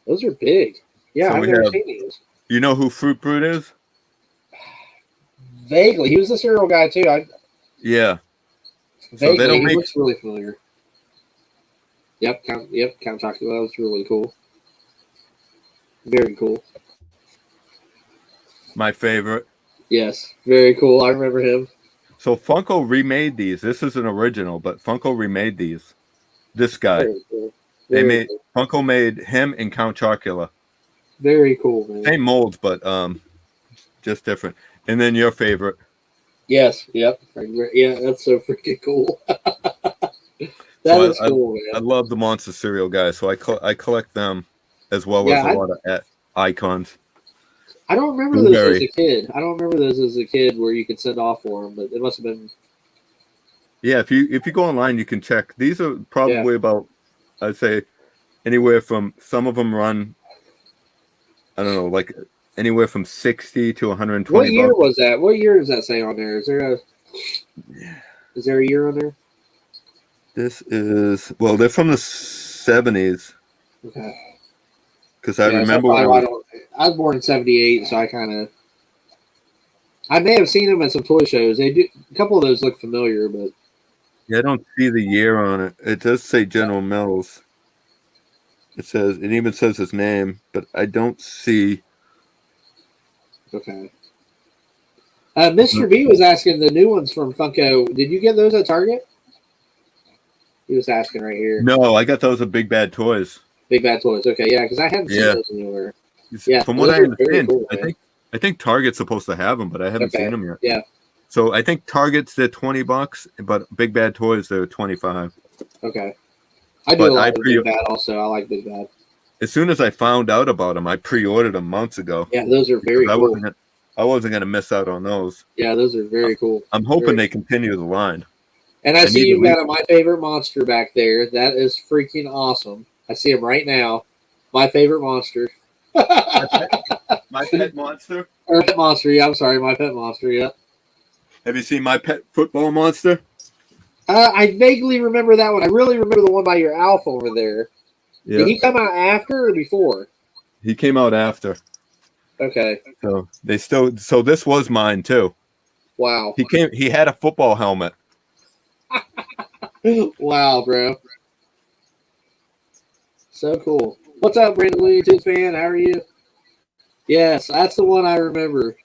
Those are big. Yeah, so I've never seen these. You know who Fruit Brute is? Vaguely. He was the cereal guy, too. Yeah. Vaguely. So he looks really familiar. Yep, Count Chocula. That was really cool. Very cool. My favorite. Yes, very cool. I remember him. So Funko remade these. This is an original, but Funko remade these. This guy. Cool. Funko made him and Count Chocula. Very cool, man. Same molds, but just different. And then your favorite. Yes. Yep. Yeah, that's so freaking cool. That is cool, man. I love the monster cereal guys, so I collect them as well as a lot of icons. I don't remember those as a kid. I don't remember those as a kid where you could send off for them, but it must have been. Yeah, if you go online, you can check. These are probably about, I'd say, anywhere from, some of them run, I don't know, like anywhere from 60 to 120. What year was that? What year does that say on there? Is there a year on there? This is they're from the 70s. Okay. Because I remember I was born in 78, so I may have seen them at some toy shows. They do a couple of those look familiar, but I don't see the year on it. It does say General Mills. It even says his name, but I don't see. Okay. Mr. B was asking the new ones from Funko. Did you get those at Target? He was asking right here. No, I got those at Big Bad Toys. Big Bad Toys. Okay, yeah, because I haven't seen those anywhere. Yeah, from what I understand, cool, I think Target's supposed to have them, but I haven't seen them yet. Yeah. So I think Target's they're $20, but Big Bad Toys they're $25. Okay. I do like Big Bad also. I like Big Bad. As soon as I found out about them, I pre-ordered them months ago. Yeah, those are very cool. I wasn't going to miss out on those. Yeah, those are very cool. I'm hoping they continue the line. And I see you've got My Favorite Monster back there. That is freaking awesome. I see him right now. My Favorite Monster. My Pet Monster? Or Pet Monster, yeah. I'm sorry. My Pet Monster, yeah. Have you seen My Pet Football Monster? I vaguely remember that one. I really remember the one by your Alf over there. Yeah. Did he come out after or before? He came out after. Okay. So this was mine too. Wow. He had a football helmet. Wow, bro. So cool. What's up, Brandon Looney Tunes fan? How are you? Yes, that's the one I remember.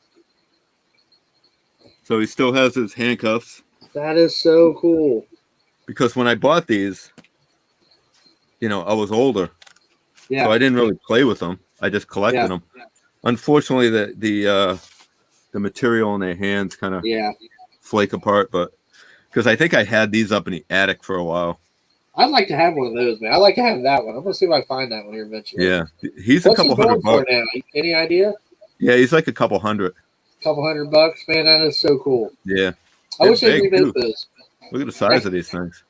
So he still has his handcuffs. That is so cool. Because when I bought these, I was older. Yeah. So I didn't really play with them. I just collected them. Yeah. Unfortunately, the material in their hands kind of flake apart, but because I think I had these up in the attic for a while. I'd like to have one of those, man. I'd like to have that one. I'm gonna see if I can find that one here eventually. Yeah, he's a couple $100 for now. Any idea? Yeah, he's like a couple $100. Couple $100, man. That is so cool. Yeah, I wish they remade those. Look at the size of these things.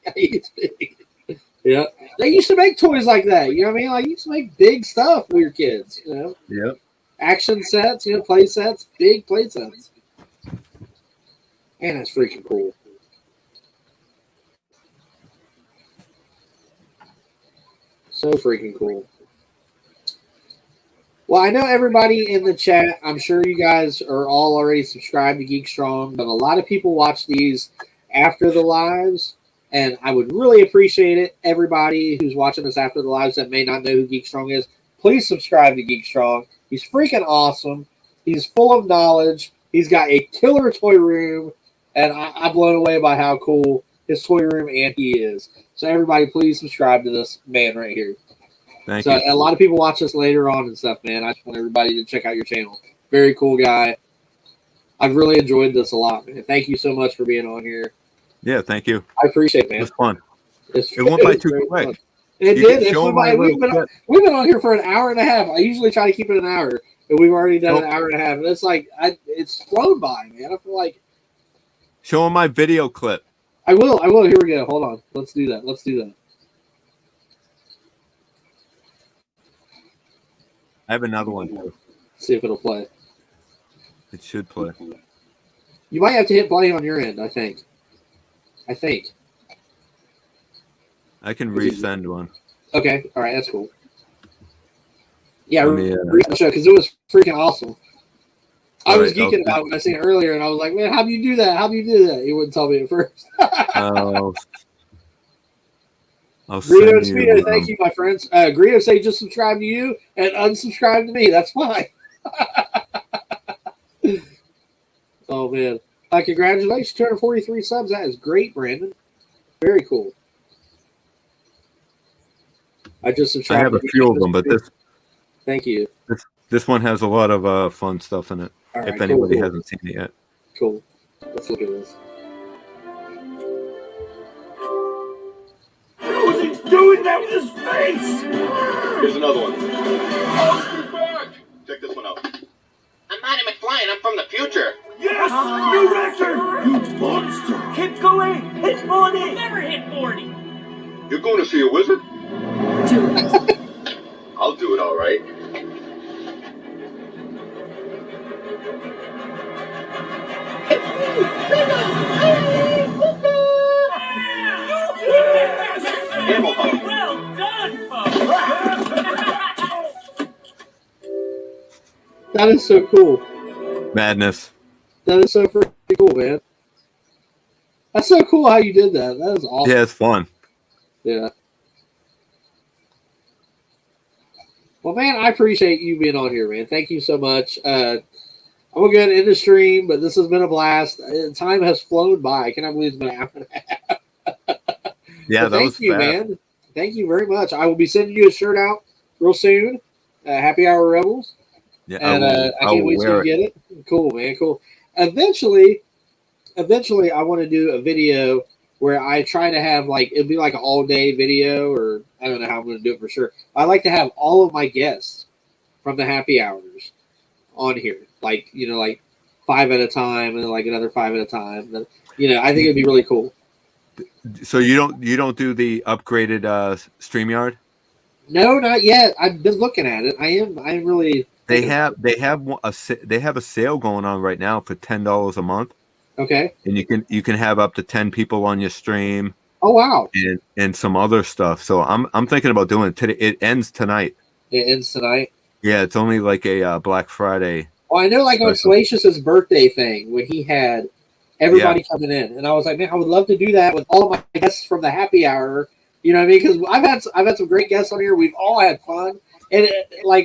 Yeah, they used to make toys like that. You know what I mean? Like, you used to make big stuff for your kids. Yeah. Action sets, play sets, big play sets. Man, that's freaking cool. So freaking cool. Well, I know everybody in the chat, I'm sure you guys are all already subscribed to Geek Strong, but a lot of people watch these after the lives, and I would really appreciate it. Everybody who's watching this after the lives that may not know who Geek Strong is, please subscribe to Geek Strong. He's freaking awesome. He's full of knowledge. He's got a killer toy room, and I'm blown away by how cool his toy room and he is. So everybody, please subscribe to this man right here. Thank you. A lot of people watch this later on and stuff, man. I just want everybody to check out your channel. Very cool guy. I've really enjoyed this a lot, man. Thank you so much for being on here. Yeah, thank you. I appreciate it, man. It was fun. It went by too quick. It did. It flew by. We've been on here for an hour and a half. I usually try to keep it an hour, and we've already done an hour and a half. And it's like it's flown by, man. I feel like. Show them my video clip. I will. Here we go. Hold on. Let's do that. I have another one too. See if it'll play. It should play. You might have to hit play on your end, I think. I can resend one. Okay. All right. That's cool. Yeah, resend show because it was freaking awesome. I was geeking about it when I seen it earlier, and I was like, man, how do you do that? He wouldn't tell me at first. Greedo and Speedo, thank you, my friends. Greedo say just subscribe to you and unsubscribe to me. That's fine. Oh, man. Congratulations, 243 subs. That is great, Brandon. Very cool. I just subscribed. I have a few of them, but this. Thank you. This one has a lot of fun stuff in it. Right, if anybody hasn't seen it yet. Cool. Let's look at this. He's doing that with his face! Here's another one. Oh, he's back! Check this one out. I'm Marty McFly and I'm from the future. Yes! New record! You monster! Keep going! Hit 40! Never hit 40! You're going to see a wizard? Do it. I'll do it all right. Yeah! That is so cool. Madness. That is so freaking cool, man. That's so cool how you did that. That is awesome. Yeah, it's fun. Yeah. Well, man, I appreciate you being on here, man. Thank you so much. I'm going to end the stream, but this has been a blast. Time has flown by. I cannot believe it's been an hour and a half. Yeah, thank you, man. Thank you very much. I will be sending you a shirt out real soon. Happy Hour Rebels. Yeah, and I can't wait till you get it. Cool, man. Cool. Eventually, I want to do a video where I try to have it'll be like an all-day video, or I don't know how I'm going to do it for sure. I like to have all of my guests from the happy hours on here, like 5 at a time, and then another 5 at a time. And, I think it'd be really cool. So you don't do the upgraded StreamYard? No, not yet. I've been looking at it. I'm really. They have a sale going on right now for $10 a month. Okay. And you can have up to 10 people on your stream. Oh wow. And some other stuff. So I'm thinking about doing it today. It ends tonight. It ends tonight. Yeah, it's only like a Black Friday. Oh, I know, on Salacious's birthday thing when he had everybody coming in, and I was like, man, I would love to do that with all of my guests from the happy hour. You know what I mean? Because I've had some great guests on here. We've all had fun, and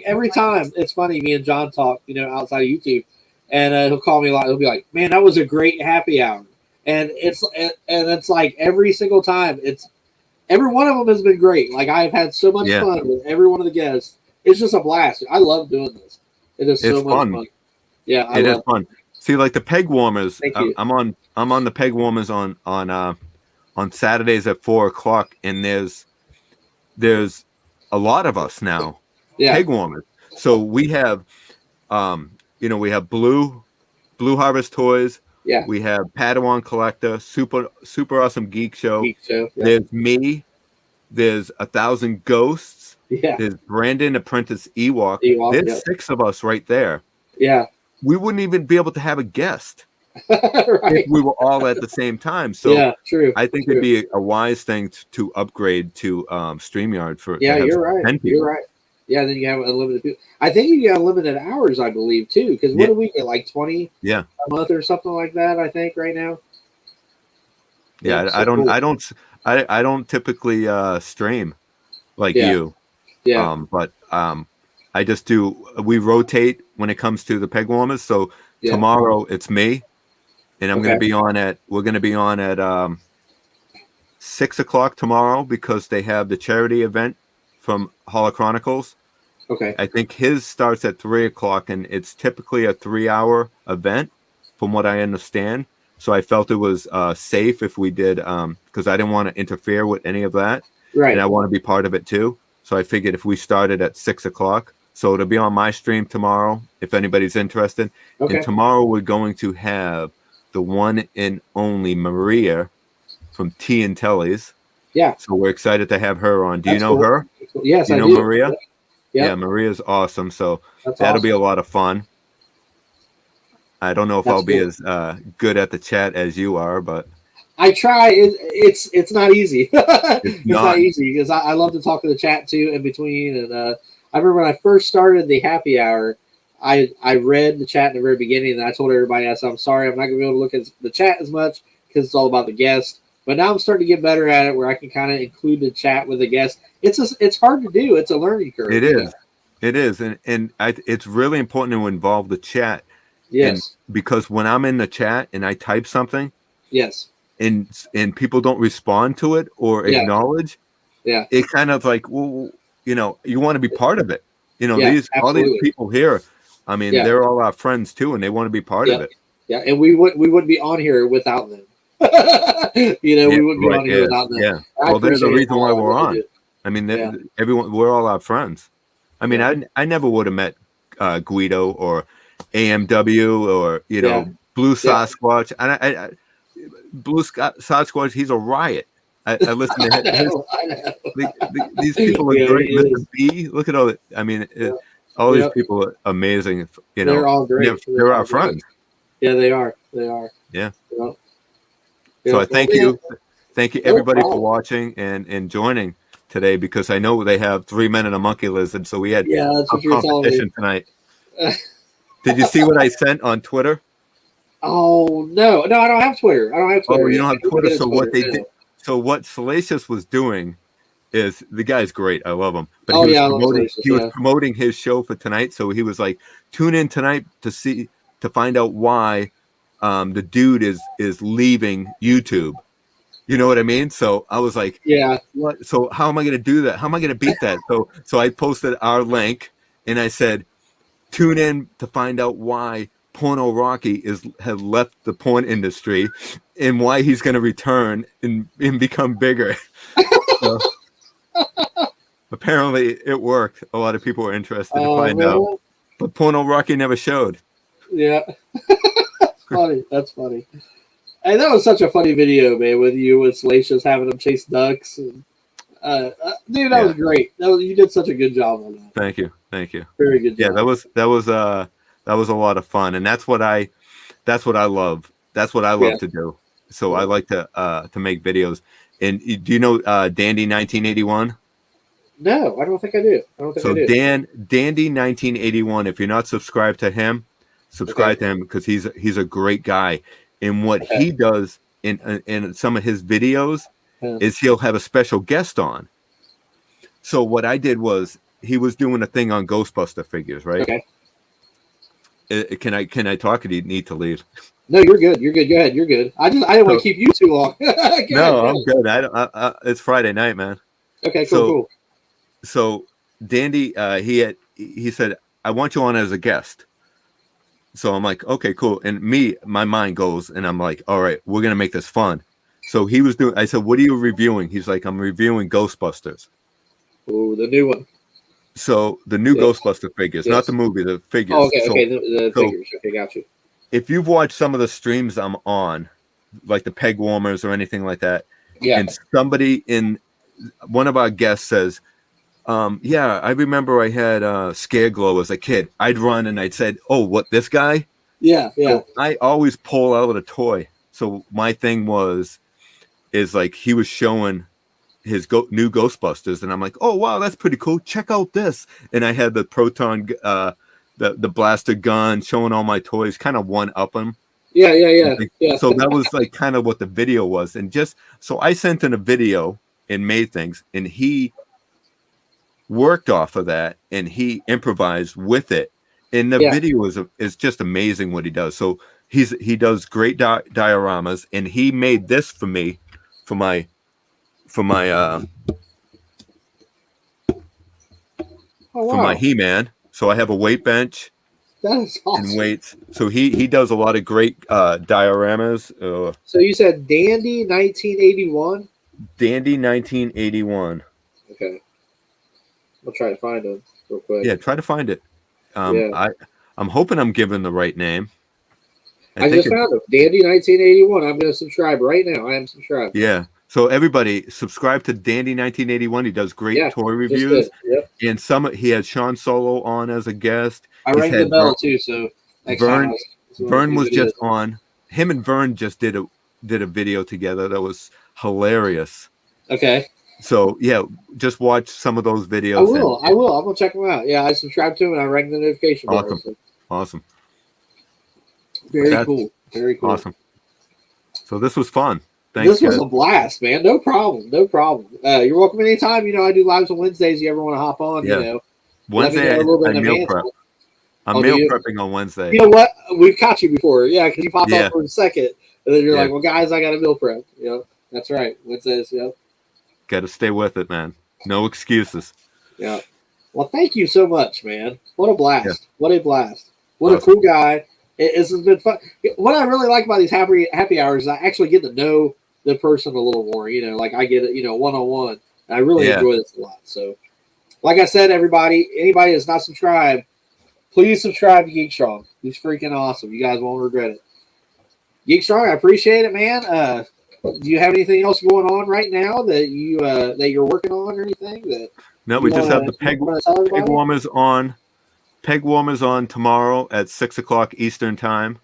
every time it's funny. Me and John talk, outside of YouTube, and he'll call me a lot. He'll be like, man, that was a great happy hour, and it's like every single time. It's every one of them has been great. I've had so much fun with every one of the guests. It's just a blast. I love doing this. It is so much fun. Yeah, it is fun. See, like the peg warmers. Thank you. I'm on the peg warmers on Saturdays at 4:00, and there's a lot of us now. Yeah. Peg warmers. So we have, we have Blue Harvest Toys. Yeah. We have Padawan Collector, super awesome Geek Show. Yeah. There's me. There's 1,000 Ghosts. Yeah. There's Brandon Apprentice Ewok. There's 6 of us right there. Yeah. We wouldn't even be able to have a guest right. if we were all at the same time. So yeah, true. I think it'd be a wise thing to upgrade to StreamYard for. Yeah, you're right. 10 people. You're right. Yeah, then you have unlimited people. I think you get unlimited hours, I believe, too. Because what do we get, 20 a month or something like that? I think right now. Yeah, so I don't. Cool. I don't typically stream like you. Yeah. But I just do. We rotate when it comes to the peg warmers. So tomorrow it's me, and I'm going to be on at. We're going to be on at 6:00 tomorrow because they have the charity event from Holla Chronicles. Okay. I think his starts at 3:00, and it's typically a 3-hour event, from what I understand. So I felt it was safe if we did, because I didn't want to interfere with any of that, right? And I want to be part of it too. So I figured if we started at 6:00, so it'll be on my stream tomorrow if anybody's interested. Okay. And tomorrow we're going to have the one and only Maria from Tea and Tellies. Yeah. So we're excited to have her on. Do you know her? Yes, do you I know do. Maria? Yeah. Yeah, Maria's awesome. So That's that'll awesome. be a lot of fun. I don't know if I'll be as good at the chat as you are, but I try. It's not easy. It's not. not easy because I love to talk to the chat too in between. And I remember when I first started the happy hour, I read the chat in the very beginning, and I told everybody, I said, I'm sorry, I'm not going to be able to look at the chat as much because it's all about the guest. But now I'm starting to get better at it, where I can kind of include the chat with the guest. It's hard to do. It's a learning curve. It is. It is, and it's really important to involve the chat. Yes. Because when I'm in the chat and I type something, yes, and people don't respond to it or acknowledge, it kind of like, well, you want to be part of it. All these people here, I mean, they're all our friends too, and they want to be part of it. Yeah, and we wouldn't be on here without them. We wouldn't be on here without them. Yeah. Well, they're the reason why we're on. I mean, everyone, we're all our friends. I mean, I never would have met Guido or AMW or Blue Sasquatch. And Blue Sasquatch, he's a riot. I listen to him. These people are great. Mr. B, look at all that. I mean, all these people are amazing. They're all great. They're our friends. Yeah, they are. They are. Yeah. So I thank you. Thank you, everybody, for watching and joining today, because I know they have 3 Men and a Monkey Lizard, so we had that's what you're competition tonight. Did you see what I sent on Twitter? Oh no, I don't have Twitter. Oh, you don't have Twitter. So what they did? So what Salacious was doing is the guy's great. I love him. But he was promoting his show for tonight. So he was like, tune in tonight to find out why the dude is leaving YouTube. You know what I mean? So I was like, yeah. What? So how am I going to do that? How am I going to beat that? So I posted our link and I said, tune in to find out why Porno Rocky has left the porn industry and why he's going to return and become bigger. So, apparently it worked. A lot of people were interested to find out. But Porno Rocky never showed. Yeah. Funny. That's funny. And that was such a funny video, man, with you with Salacious having them chase ducks. And, dude, that was great. You did such a good job on that. Thank you. Very good job. Yeah, that was a lot of fun, and that's what I love. That's what I love to do. So I like to make videos. And do you know Dandy 1981? No, I don't think I do. Dandy 1981. If you're not subscribed to him, subscribe to him because he's a great guy. And what he does in some of his videos is he'll have a special guest on. So what I did was he was doing a thing on Ghostbuster figures, right? Okay. Can I talk? Or do you need to leave? No, you're good. Go ahead. You're good. I didn't want to keep you too long. I'm good. It's Friday night, man. Okay, cool. So Dandy, he said, I want you on as a guest. So I'm like, okay, cool. And my mind goes, and I'm like, all right, we're gonna make this fun. So I said, what are you reviewing? He's like, I'm reviewing Ghostbusters. Oh, the new one. So the new Ghostbuster figures, not the movie, the figures. Oh, okay, the figures. Okay, got you. If you've watched some of the streams I'm on, like the peg warmers or anything like that, and somebody in one of our guests says, I remember I had Scare Glow as a kid. I'd run and I'd said, oh, what, this guy? Yeah. So I always pull out a toy. So my thing is like he was showing his new Ghostbusters, and I'm like, oh wow, that's pretty cool. Check out this, and I had the proton, the blaster gun, showing all my toys, kind of one up him. Yeah. So that was like kind of what the video was, and just so I sent in a video and made things, and he worked off of that, and he improvised with it, and the video is just amazing what he does. So he does great dioramas, and he made this for me for my He-Man. So I have a weight bench. That is awesome. And weights. So he does a lot of great dioramas. So you said Dandy 1981? Dandy 1981. Okay. I'll try to find him real quick. Yeah, try to find it. I'm hoping I'm giving the right name. I just found him. Dandy 1981. I'm going to subscribe right now. I am subscribed. Yeah. So everybody subscribe to Dandy 1981. He does great toy reviews. And he had Sean Solo on as a guest. I rang the bell too. So Vern was just on. Him and Vern just did a video together that was hilarious. Okay. So yeah, just watch some of those videos. I will. I'm gonna check them out. Yeah, I subscribed to him and I rang the notification bell. Awesome. Very cool. Awesome. So this was fun. Thanks, this was a blast, man. No problem. You're welcome anytime. I do lives on Wednesdays. You ever want to hop on? Wednesday, I'm meal prep. I'm meal prepping on Wednesday. You know what? We've caught you before. Yeah, because you popped up for a second, and then you're like, "Well, guys, I got a meal prep." That's right. Wednesdays. Got to stay with it, man. No excuses. Yeah. Well, thank you so much, man. What a blast! Yeah. What a blast! What a cool guy. This has been fun. What I really like about these happy hours is I actually get to know the person a little more. Like I get it, one-on-one. And I really enjoy this a lot. So, like I said, anybody that's not subscribed, please subscribe to Geek Strong. He's freaking awesome. You guys won't regret it. Geek Strong, I appreciate it, man. Do you have anything else going on right now that you're working on or anything? No, we just have the peg warmers on. Peg warmers on tomorrow at 6:00 Eastern time.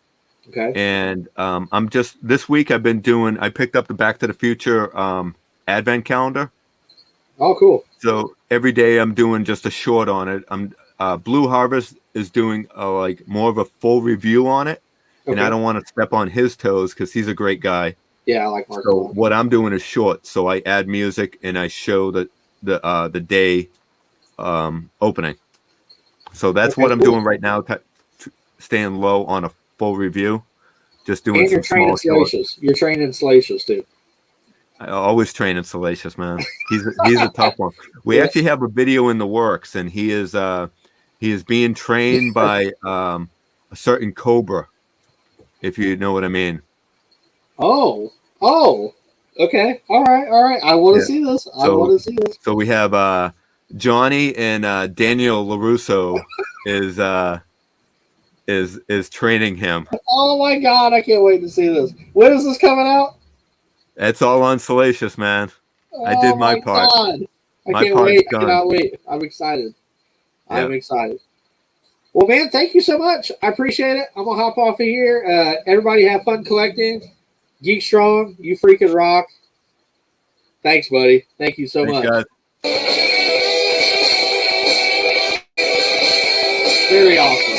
Okay. And I'm just this week I picked up the Back to the Future advent calendar. Oh, cool. So every day I'm doing just a short on it. Blue Harvest is doing like more of a full review on it, and I don't want to step on his toes because he's a great guy. Yeah, I like Mark. So what I'm doing is short. So I add music and I show the day opening. So that's what I'm doing right now. Staying low on a full review. Just doing and you're training Salacious. You're training Salacious too. I always train in Salacious, man. He's a tough one. We actually have a video in the works, and he is being trained by a certain Cobra, if you know what I mean. Oh, okay, all right. I want to see this. I want to see this. So we have Johnny and Daniel LaRusso is training him. Oh my God, I can't wait to see this. When is this coming out? It's all on Salacious, man. I did my part. God. I can't wait. I cannot wait. I'm excited. Yeah. I'm excited. Well, man, thank you so much. I appreciate it. I'm going to hop off of here. Everybody have fun collecting. Geek Strong, you freaking rock. Thanks, buddy. Thank you so much. Guys. Very awesome.